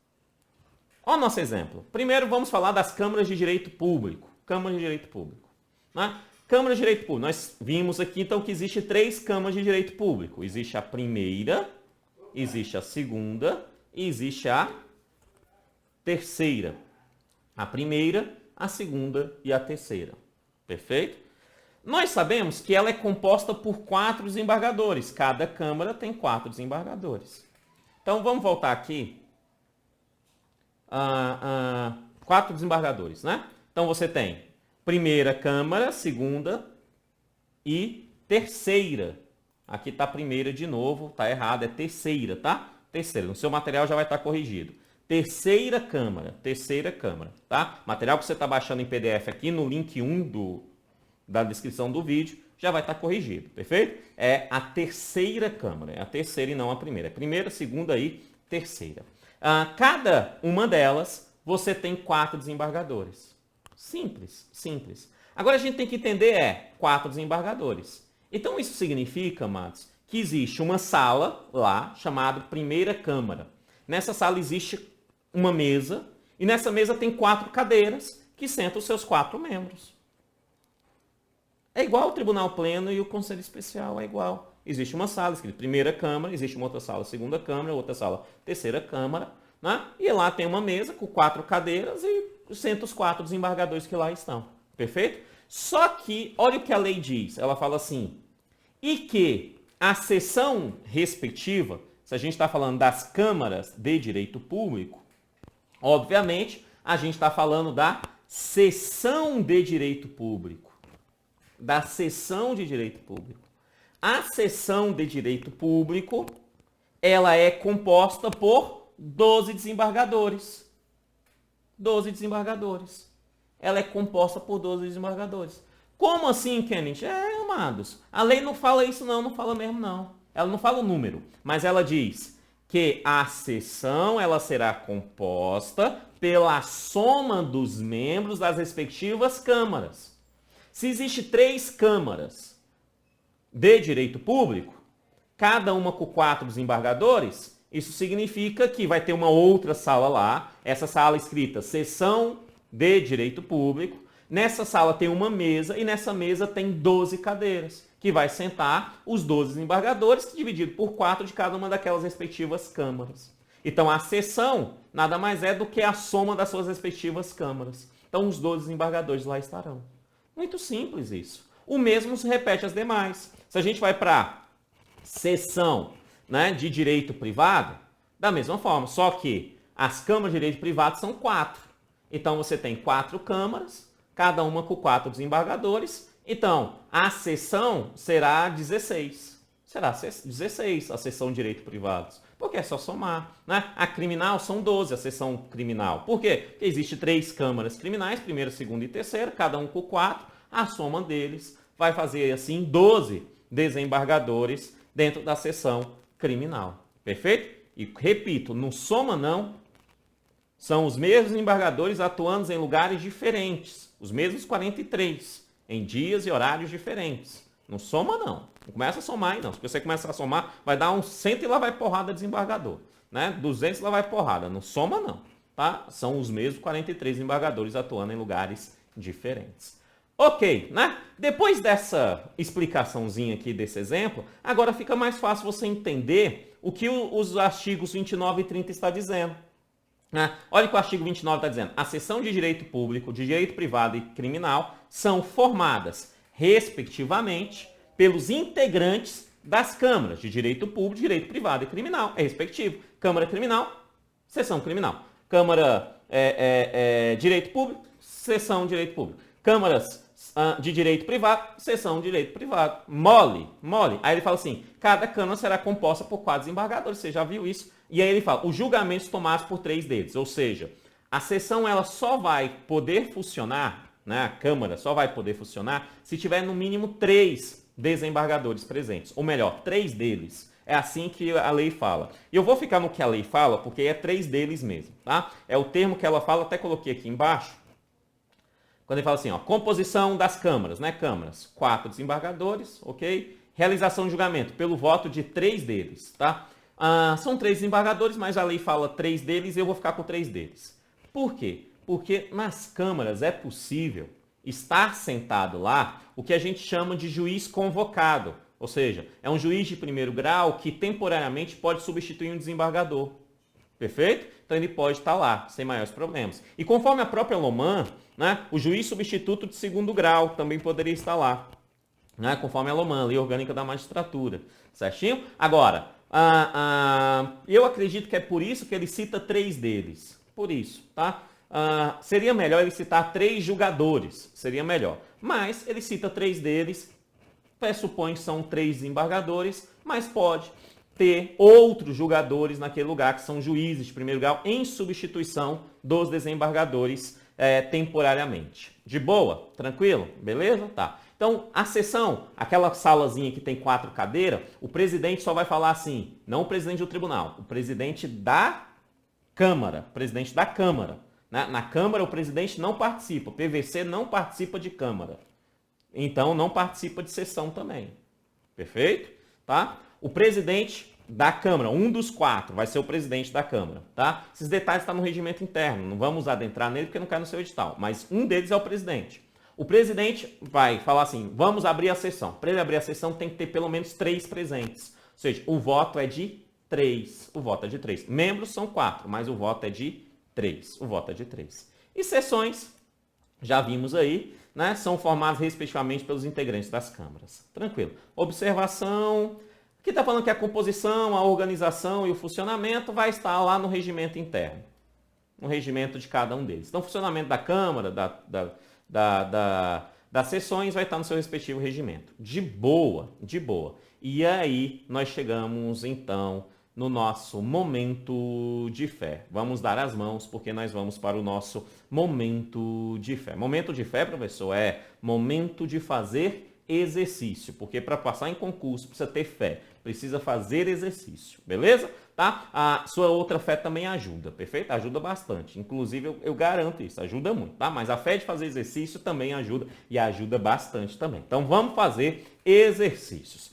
Olha o nosso exemplo. Primeiro vamos falar das câmaras de direito público. Câmara de direito público. Né? Câmara de direito público. Nós vimos aqui então que existe 3 câmaras de direito público. Existe a primeira, existe a segunda e existe a terceira. A primeira, a segunda e a terceira. Perfeito? Nós sabemos que ela é composta por 4 desembargadores. Cada câmara tem 4 desembargadores. Então, vamos voltar aqui. 4 desembargadores, né? Então, você tem primeira câmara, segunda e terceira. Aqui está a primeira de novo, está errado, é terceira, tá? Terceira. No seu material já vai estar corrigido. Terceira câmara, tá? Material que você está baixando em PDF aqui no link 1 da descrição do vídeo, já vai estar corrigido, perfeito? É a terceira câmara, é a terceira e não a primeira. É primeira, segunda e terceira. Cada uma delas, você tem 4 desembargadores. Simples. Agora a gente tem que entender 4 desembargadores. Então isso significa, amados, que existe uma sala lá, chamada primeira câmara. Nessa sala existe uma mesa, e nessa mesa tem 4 cadeiras que sentam os seus 4 membros. É igual o Tribunal Pleno e o Conselho Especial, é igual. Existe uma sala escrita primeira câmara, existe uma outra sala segunda câmara, outra sala terceira câmara, né? E lá tem uma mesa com 4 cadeiras e senta os 4 desembargadores que lá estão. Perfeito? Só que, olha o que a lei diz. Ela fala assim, e que a seção respectiva, se a gente está falando das câmaras de direito público, obviamente, a gente está falando da seção de direito público. Da seção de direito público. A seção de direito público, ela é composta por 12 desembargadores. 12 desembargadores. Ela é composta por 12 desembargadores. Como assim, Kenneth? Amados, a lei não fala isso não fala mesmo não. Ela não fala o número, mas ela diz que a seção, ela será composta pela soma dos membros das respectivas câmaras. Se existe 3 câmaras de direito público, cada uma com 4 desembargadores, isso significa que vai ter uma outra sala lá, essa sala escrita seção de direito público. Nessa sala tem uma mesa e nessa mesa tem 12 cadeiras, que vai sentar os 12 desembargadores, dividido por 4 de cada uma daquelas respectivas câmaras. Então a seção nada mais é do que a soma das suas respectivas câmaras. Então os 12 desembargadores lá estarão. Muito simples isso. O mesmo se repete às demais. Se a gente vai para seção, né, de direito privado, da mesma forma, só que as câmaras de direito privado são 4. Então você tem 4 câmaras, cada uma com 4 desembargadores. Então a seção será 16. Será 16 a seção de direito privados. Porque é só somar, né? A criminal são 12, a seção criminal. Por quê? Porque existe 3 câmaras criminais, primeira, segunda e terceira, cada um com 4. A soma deles vai fazer, assim, 12 desembargadores dentro da seção criminal. Perfeito? E repito, no soma não, são os mesmos desembargadores atuando em lugares diferentes. Os mesmos 43, em dias e horários diferentes. Não soma, não. Não começa a somar aí, não. Se você começar a somar, vai dar uns 100 e lá vai porrada desembargador. Né? 200 lá vai porrada. Não soma, não. Tá? São os mesmos 43 desembargadores atuando em lugares diferentes. Ok, né? Depois dessa explicaçãozinha aqui desse exemplo, agora fica mais fácil você entender o que os artigos 29 e 30 está dizendo. Olha o que o artigo 29 está dizendo. A seção de direito público, de direito privado e criminal são formadas, respectivamente, pelos integrantes das câmaras de direito público, direito privado e criminal. É respectivo. Câmara criminal, seção criminal. Câmara direito público, seção direito público. Câmaras de direito privado, seção de direito privado. Mole. Aí ele fala assim, cada câmara será composta por 4 desembargadores. Você já viu isso? E aí ele fala, os julgamentos tomados por 3 deles. Ou seja, a seção ela só vai poder funcionar, né? A Câmara só vai poder funcionar se tiver no mínimo 3 desembargadores presentes. Ou melhor, 3 deles. É assim que a lei fala. E eu vou ficar no que a lei fala, porque é 3 deles mesmo, tá? É o termo que ela fala, até coloquei aqui embaixo. Quando ele fala assim, ó, composição das câmaras, né? Câmaras, 4 desembargadores, ok? Realização de julgamento pelo voto de 3 deles, tá? São 3 desembargadores, mas a lei fala 3 deles e eu vou ficar com 3 deles. Por quê? Porque nas câmaras é possível estar sentado lá o que a gente chama de juiz convocado. Ou seja, é um juiz de primeiro grau que temporariamente pode substituir um desembargador. Perfeito? Então ele pode estar lá, sem maiores problemas. E conforme a própria Loman, né, o juiz substituto de segundo grau também poderia estar lá. Né, conforme a Loman, Lei Orgânica da Magistratura. Certinho? Agora, eu acredito que é por isso que ele cita 3 deles. Por isso, tá? Seria melhor ele citar 3 julgadores. Seria melhor. Mas ele cita 3 deles. Pressupõe que são 3 desembargadores, mas pode ter outros julgadores naquele lugar, que são juízes de primeiro grau, em substituição dos desembargadores temporariamente. De boa? Tranquilo? Beleza? Tá. Então, a sessão, aquela salazinha que tem 4 cadeiras, o presidente só vai falar assim, não o presidente do tribunal, o presidente da Câmara. Presidente da Câmara. Na Câmara, o presidente não participa, o PVC não participa de Câmara. Então, não participa de sessão também. Perfeito? Tá? O presidente da Câmara, um dos 4, vai ser o presidente da Câmara. Tá? Esses detalhes estão no regimento interno, não vamos adentrar nele porque não cai no seu edital, mas um deles é o presidente. O presidente vai falar assim, vamos abrir a sessão. Para ele abrir a sessão tem que ter pelo menos 3 presentes. Ou seja, o voto é de 3. O voto é de 3. Membros são 4, mas o voto é de 3. O voto é de 3. E sessões, já vimos aí, né, são formadas respectivamente pelos integrantes das câmaras. Tranquilo. Observação. Aqui está falando que a composição, a organização e o funcionamento vai estar lá no regimento interno. No regimento de cada um deles. Então, o funcionamento da Câmara, das sessões vai estar no seu respectivo regimento. De boa, de boa. E aí nós chegamos então no nosso momento de fé. Vamos dar as mãos porque nós vamos para o nosso momento de fé. Momento de fé, professor, é momento de fazer exercício, porque para passar em concurso precisa ter fé, precisa fazer exercício, beleza? Tá? A sua outra fé também ajuda, perfeito? Ajuda bastante, inclusive eu garanto isso, ajuda muito, tá? Mas a fé de fazer exercício também ajuda e ajuda bastante também. Então vamos fazer exercícios.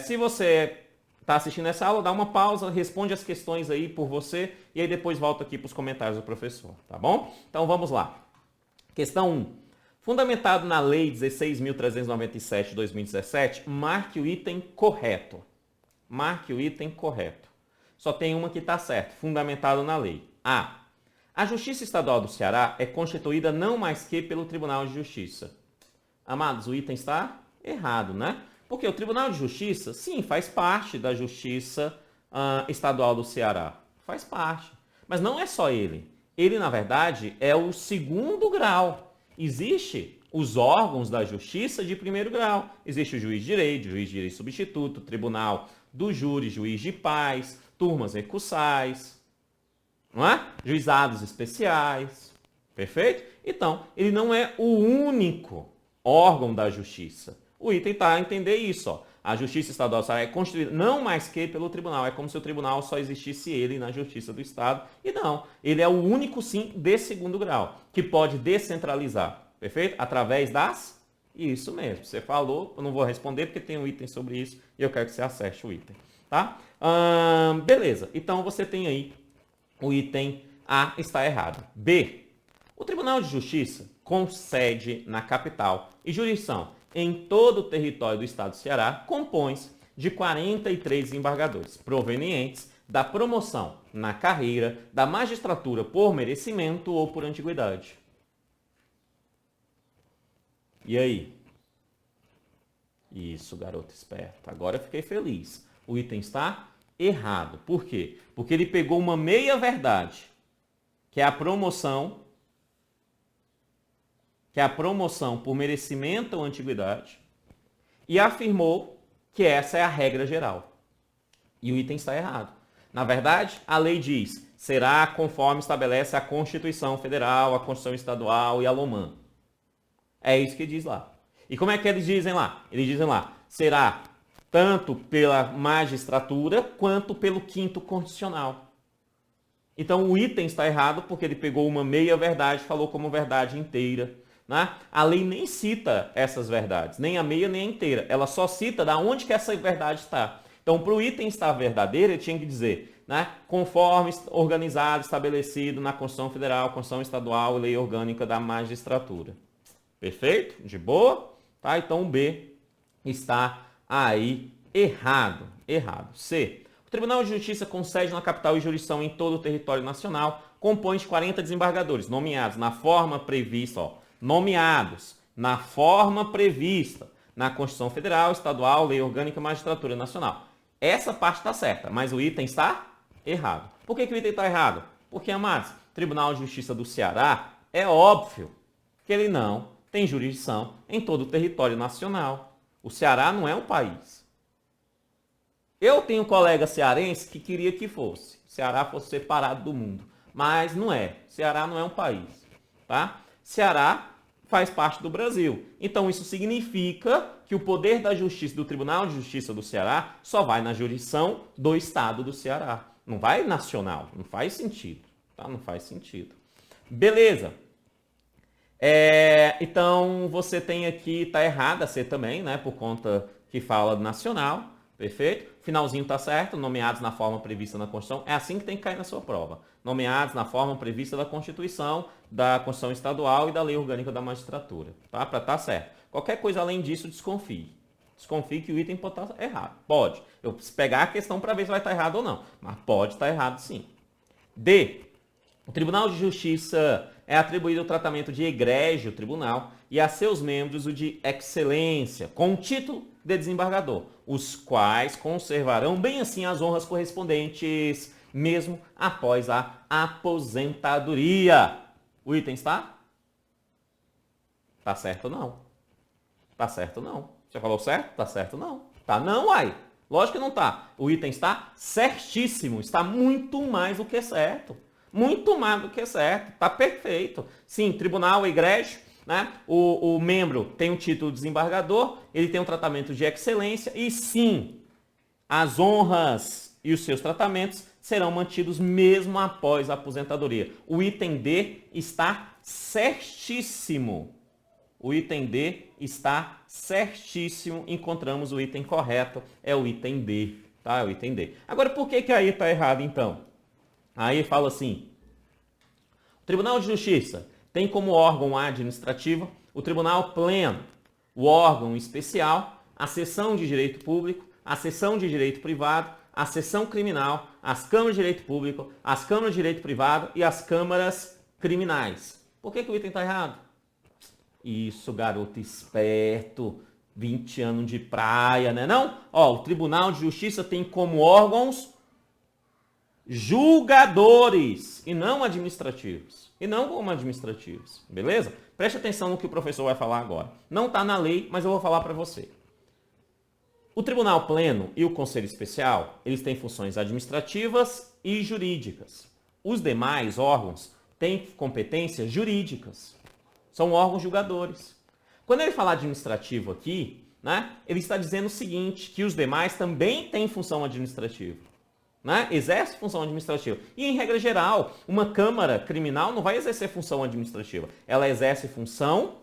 Se você está assistindo essa aula, dá uma pausa, responde as questões aí por você e aí depois volta aqui para os comentários do professor, tá bom? Então vamos lá. Questão 1. Fundamentado na Lei 16.397 de 2017, marque o item correto. Marque o item correto. Só tem uma que está certa, fundamentado na lei. A. A Justiça Estadual do Ceará é constituída não mais que pelo Tribunal de Justiça. Amados, o item está errado, né? Porque o Tribunal de Justiça, sim, faz parte da Justiça Estadual do Ceará. Faz parte. Mas não é só ele. Ele, na verdade, é o segundo grau. Existe os órgãos da Justiça de primeiro grau. Existe o juiz de direito substituto, tribunal do júri, juiz de paz, turmas recursais, não é? Juizados especiais. Perfeito? Então, ele não é o único órgão da Justiça. O item está a entender isso, ó. A Justiça Estadual é constituída não mais que pelo tribunal. É como se o tribunal só existisse ele na Justiça do Estado. E não, ele é o único, sim, de segundo grau, que pode descentralizar, perfeito? Através das Isso mesmo, você falou, eu não vou responder porque tem um item sobre isso e eu quero que você acesse o item, tá? Beleza, então você tem aí o item A está errado. B, o Tribunal de Justiça com sede na capital e jurisdição em todo o território do estado do Ceará compõe-se de 43 embargadores provenientes da promoção na carreira da magistratura por merecimento ou por antiguidade. E aí? Isso, garoto esperto. Agora eu fiquei feliz. O item está errado. Por quê? Porque ele pegou uma meia-verdade, que é a promoção por merecimento ou antiguidade, e afirmou que essa é a regra geral. E o item está errado. Na verdade, a lei diz, será conforme estabelece a Constituição Federal, a Constituição Estadual e a LOMAN. É isso que diz lá. E como é que eles dizem lá? Eles dizem lá, será tanto pela magistratura quanto pelo quinto constitucional. Então o item está errado porque ele pegou uma meia-verdade e falou como verdade inteira. Né? A lei nem cita essas verdades, nem a meia nem a inteira. Ela só cita da onde que essa verdade está. Então, para o item estar verdadeiro, ele tinha que dizer, né, conforme organizado, estabelecido na Constituição Federal, Constituição Estadual e Lei Orgânica da Magistratura. Perfeito? De boa? Tá? Então, o B está aí errado. Errado. C. O Tribunal de Justiça com sede na capital e jurisdição em todo o território nacional compõe de 40 desembargadores, nomeados na forma prevista, nomeados na forma prevista na Constituição Federal, Estadual, Lei Orgânica e Magistratura Nacional. Essa parte está certa, mas o item está errado. Por que o item está errado? Porque, amados, Tribunal de Justiça do Ceará é óbvio que ele não tem jurisdição em todo o território nacional. O Ceará não é um país. Eu tenho um colega cearense que queria que fosse. O Ceará fosse separado do mundo. Mas não é. O Ceará não é um país. Tá? Ceará faz parte do Brasil. Então isso significa que o poder da justiça do Tribunal de Justiça do Ceará só vai na jurisdição do estado do Ceará. Não vai nacional. Não faz sentido. Tá? Não faz sentido. Beleza. Então você tem aqui, tá errada a C também, né? Por conta que fala nacional. Perfeito? Finalzinho tá certo, nomeados na forma prevista na Constituição. É assim que tem que cair na sua prova. Nomeados na forma prevista da Constituição, da Constituição Estadual e da Lei Orgânica da Magistratura. Tá? Para tá certo. Qualquer coisa além disso, desconfie. Desconfie que o item pode estar errado. Pode. Eu preciso pegar a questão para ver se vai estar errado ou não. Mas pode estar errado sim. D. O Tribunal de Justiça é atribuído o tratamento de egrégio tribunal e a seus membros o de excelência, com o título de desembargador, os quais conservarão bem assim as honras correspondentes, mesmo após a aposentadoria. O item está? Tá certo ou não? Tá certo ou não? Você falou certo? Tá certo ou não? Tá não, uai. Lógico que não tá. O item está certíssimo, está muito mais do que certo. Muito mais do que certo, está perfeito. Sim, tribunal, egrégio, né? O membro tem o título de desembargador, ele tem um tratamento de excelência e sim, as honras e os seus tratamentos serão mantidos mesmo após a aposentadoria. O item D está certíssimo. O item D está certíssimo. Encontramos o item correto, é o item D, tá? É o item D. Agora, por que aí está errado então? Aí fala assim, o Tribunal de Justiça tem como órgão administrativo o Tribunal Pleno, o órgão especial, a seção de direito público, a seção de direito privado, a seção criminal, as câmaras de direito público, as câmaras de direito privado e as câmaras criminais. Por que o item está errado? Isso, garoto esperto, 20 anos de praia, né não? Ó, o Tribunal de Justiça tem como órgãos julgadores e não administrativos. E não como administrativos, beleza? Preste atenção no que o professor vai falar agora. Não está na lei, mas eu vou falar para você. O Tribunal Pleno e o Conselho Especial, eles têm funções administrativas e jurídicas. Os demais órgãos têm competências jurídicas. São órgãos julgadores. Quando ele fala administrativo aqui, né, ele está dizendo o seguinte, que os demais também têm função administrativa. Né? Exerce função administrativa. E, em regra geral, uma Câmara Criminal não vai exercer função administrativa. Ela exerce função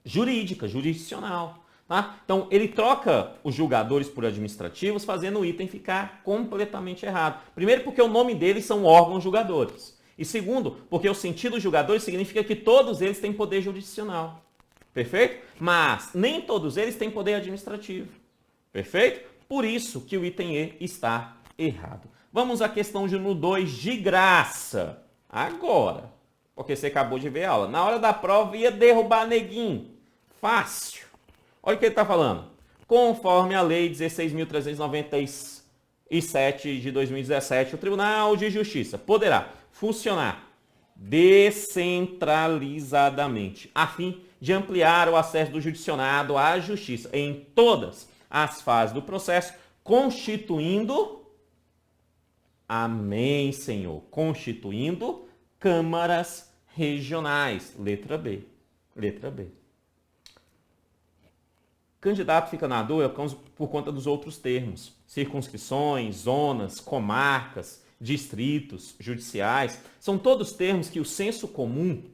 jurídica, jurisdicional. Tá? Então, ele troca os julgadores por administrativos, fazendo o item ficar completamente errado. Primeiro, porque o nome deles são órgãos julgadores. E segundo, porque o sentido julgadores significa que todos eles têm poder jurisdicional. Perfeito? Mas nem todos eles têm poder administrativo. Perfeito? Por isso que o item E está errado. Vamos à questão de número 2, de graça. Agora, porque você acabou de ver a aula. Na hora da prova ia derrubar neguinho. Fácil. Olha o que ele está falando. Conforme a Lei 16.397 de 2017, o Tribunal de Justiça poderá funcionar descentralizadamente, a fim de ampliar o acesso do judicionado à justiça em todas as fases do processo, constituindo, amém, Senhor, constituindo câmaras regionais. Letra B. Letra B. Candidato fica na dúvida por conta dos outros termos. Circunscrições, zonas, comarcas, distritos, judiciais. São todos termos que o senso comum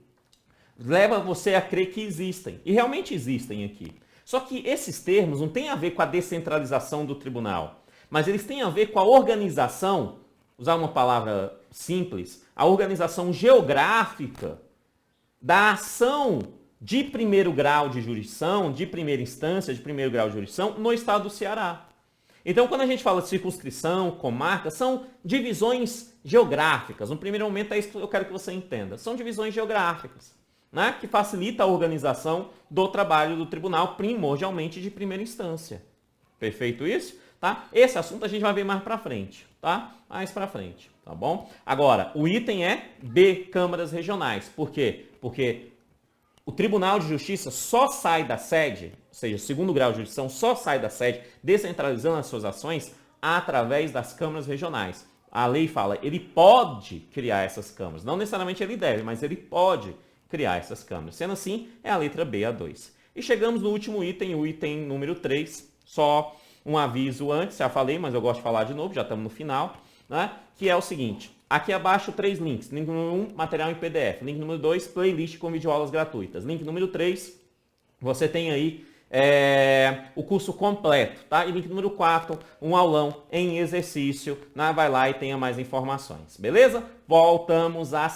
leva você a crer que existem. E realmente existem aqui. Só que esses termos não têm a ver com a descentralização do tribunal. Mas eles têm a ver com a organização, usar uma palavra simples, a organização geográfica da ação de primeiro grau de jurisdição, de primeira instância, de primeiro grau de jurisdição, no estado do Ceará. Então, quando a gente fala de circunscrição, comarca, são divisões geográficas. No primeiro momento, é isso que eu quero que você entenda. São divisões geográficas, né, que facilita a organização do trabalho do tribunal, primordialmente de primeira instância. Perfeito isso? Tá? Esse assunto a gente vai ver mais para frente, tá? Mais para frente, tá bom? Agora, o item é B, câmaras regionais. Por quê? Porque o Tribunal de Justiça só sai da sede, ou seja, o segundo grau de jurisdição só sai da sede, descentralizando as suas ações através das câmaras regionais. A lei fala, ele pode criar essas câmaras. Não necessariamente ele deve, mas ele pode criar essas câmaras. Sendo assim, é a letra B, a 2. E chegamos no último item, o item número 3. Só um aviso antes, já falei, mas eu gosto de falar de novo, já estamos no final, né? Que é o seguinte. Aqui abaixo, 3 links. Link número 1, material em PDF. Link número 2, playlist com videoaulas gratuitas. Link número 3, você tem aí o curso completo, tá? E link número 4, um aulão em exercício. Vai lá e tenha mais informações, beleza? Voltamos à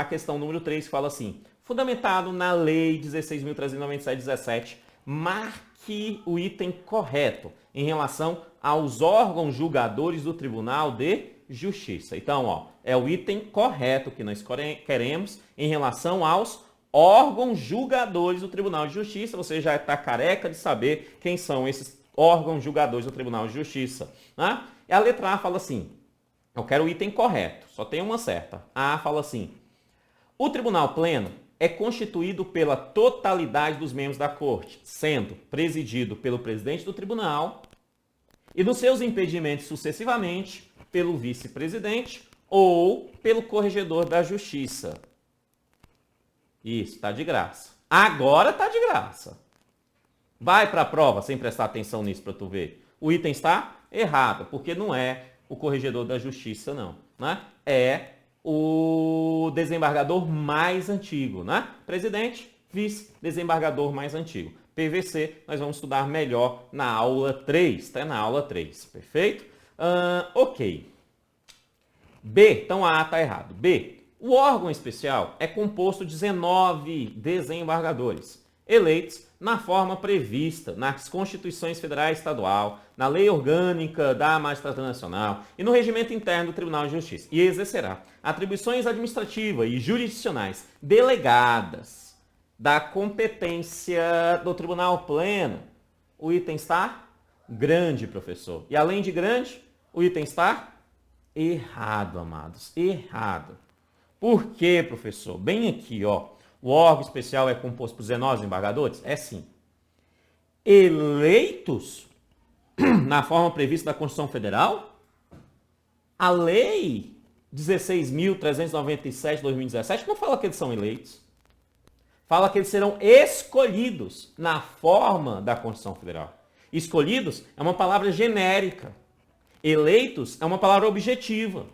questão número 3, que fala assim. Fundamentado na Lei 16.397/17, marque o item correto em relação aos órgãos julgadores do Tribunal de Justiça. Então, ó, é o item correto que nós queremos em relação aos órgãos julgadores do Tribunal de Justiça. Você já está careca de saber quem são esses órgãos julgadores do Tribunal de Justiça. Né? E a letra A fala assim, eu quero o item correto, só tem uma certa. A fala assim, o Tribunal Pleno é constituído pela totalidade dos membros da Corte, sendo presidido pelo presidente do tribunal e nos seus impedimentos sucessivamente pelo vice-presidente ou pelo corregedor da justiça. Isso, está de graça. Agora está de graça. Vai para a prova sem prestar atenção nisso para tu ver. O item está errado, porque não é o corregedor da justiça, não. Né? É o desembargador mais antigo. Né? Presidente, vice, desembargador mais antigo. PVC, nós vamos estudar melhor na aula 3. Tá na aula 3, perfeito? Ok. B, então a A está errado. B, o órgão especial é composto de 19 desembargadores, eleitos na forma prevista nas Constituições Federal e Estadual, na Lei Orgânica da Magistratura Nacional e no Regimento Interno do Tribunal de Justiça, e exercerá atribuições administrativas e jurisdicionais delegadas da competência do Tribunal Pleno. O item está grande, professor. E além de grande, o item está errado, amados. Errado. Por quê, professor? Bem aqui, ó. O órgão especial é composto por 19 desembargadores? É sim. Eleitos na forma prevista da Constituição Federal? A Lei 16.397 de 2017 não fala que eles são eleitos. Fala que eles serão escolhidos na forma da Constituição Federal. Escolhidos é uma palavra genérica. Eleitos é uma palavra objetiva.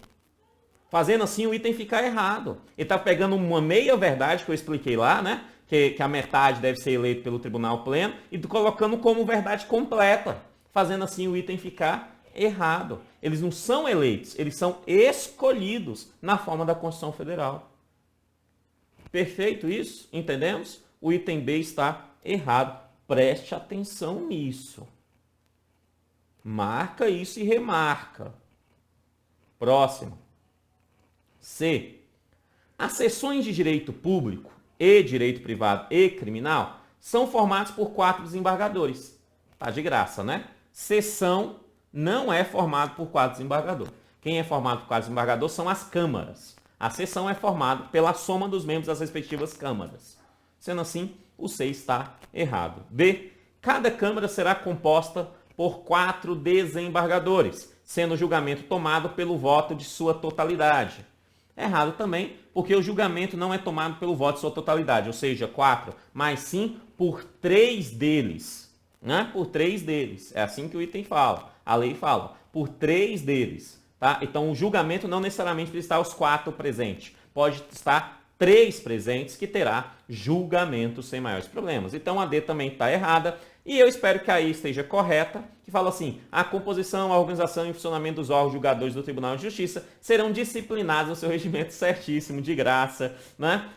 Fazendo assim, o item ficar errado. Ele está pegando uma meia-verdade que eu expliquei lá, né? que a metade deve ser eleito pelo tribunal pleno, e colocando como verdade completa, fazendo assim o item ficar errado. Eles não são eleitos, eles são escolhidos na forma da Constituição Federal. Perfeito isso? Entendemos? O item B está errado. Preste atenção nisso. Marca isso e remarca. Próximo. C. As seções de direito público e direito privado e criminal são formadas por 4 desembargadores. Tá de graça, né? Seção não é formado por 4 desembargadores. Quem é formado por 4 desembargadores são as câmaras. A seção é formada pela soma dos membros das respectivas câmaras. Sendo assim, o C está errado. D. Cada câmara será composta por 4 desembargadores, sendo o julgamento tomado pelo voto de sua totalidade. Errado também, porque o julgamento não é tomado pelo voto de sua totalidade, ou seja, 4, mas sim por 3 deles. Né? Por 3 deles. É assim que o item fala. A lei fala. Por 3 deles. Tá? Então, o julgamento não necessariamente precisa estar os 4 presentes. Pode estar 3 presentes que terá julgamento sem maiores problemas. Então, a D também está errada. E eu espero que a I esteja correta, que fala assim: a composição, a organização e o funcionamento dos órgãos julgadores do Tribunal de Justiça serão disciplinados no seu regimento certíssimo, de graça. Né?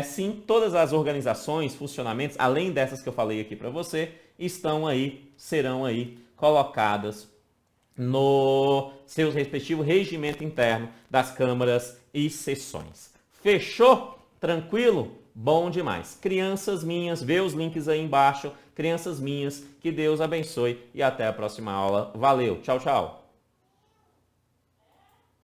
Sim, todas as organizações, funcionamentos, além dessas que eu falei aqui para você, estão aí, serão aí colocadas no seu respectivo regimento interno das câmaras e seções. Fechou? Tranquilo? Bom demais. Crianças minhas, vê os links aí embaixo. Crianças minhas, que Deus abençoe e até a próxima aula. Valeu, tchau, tchau.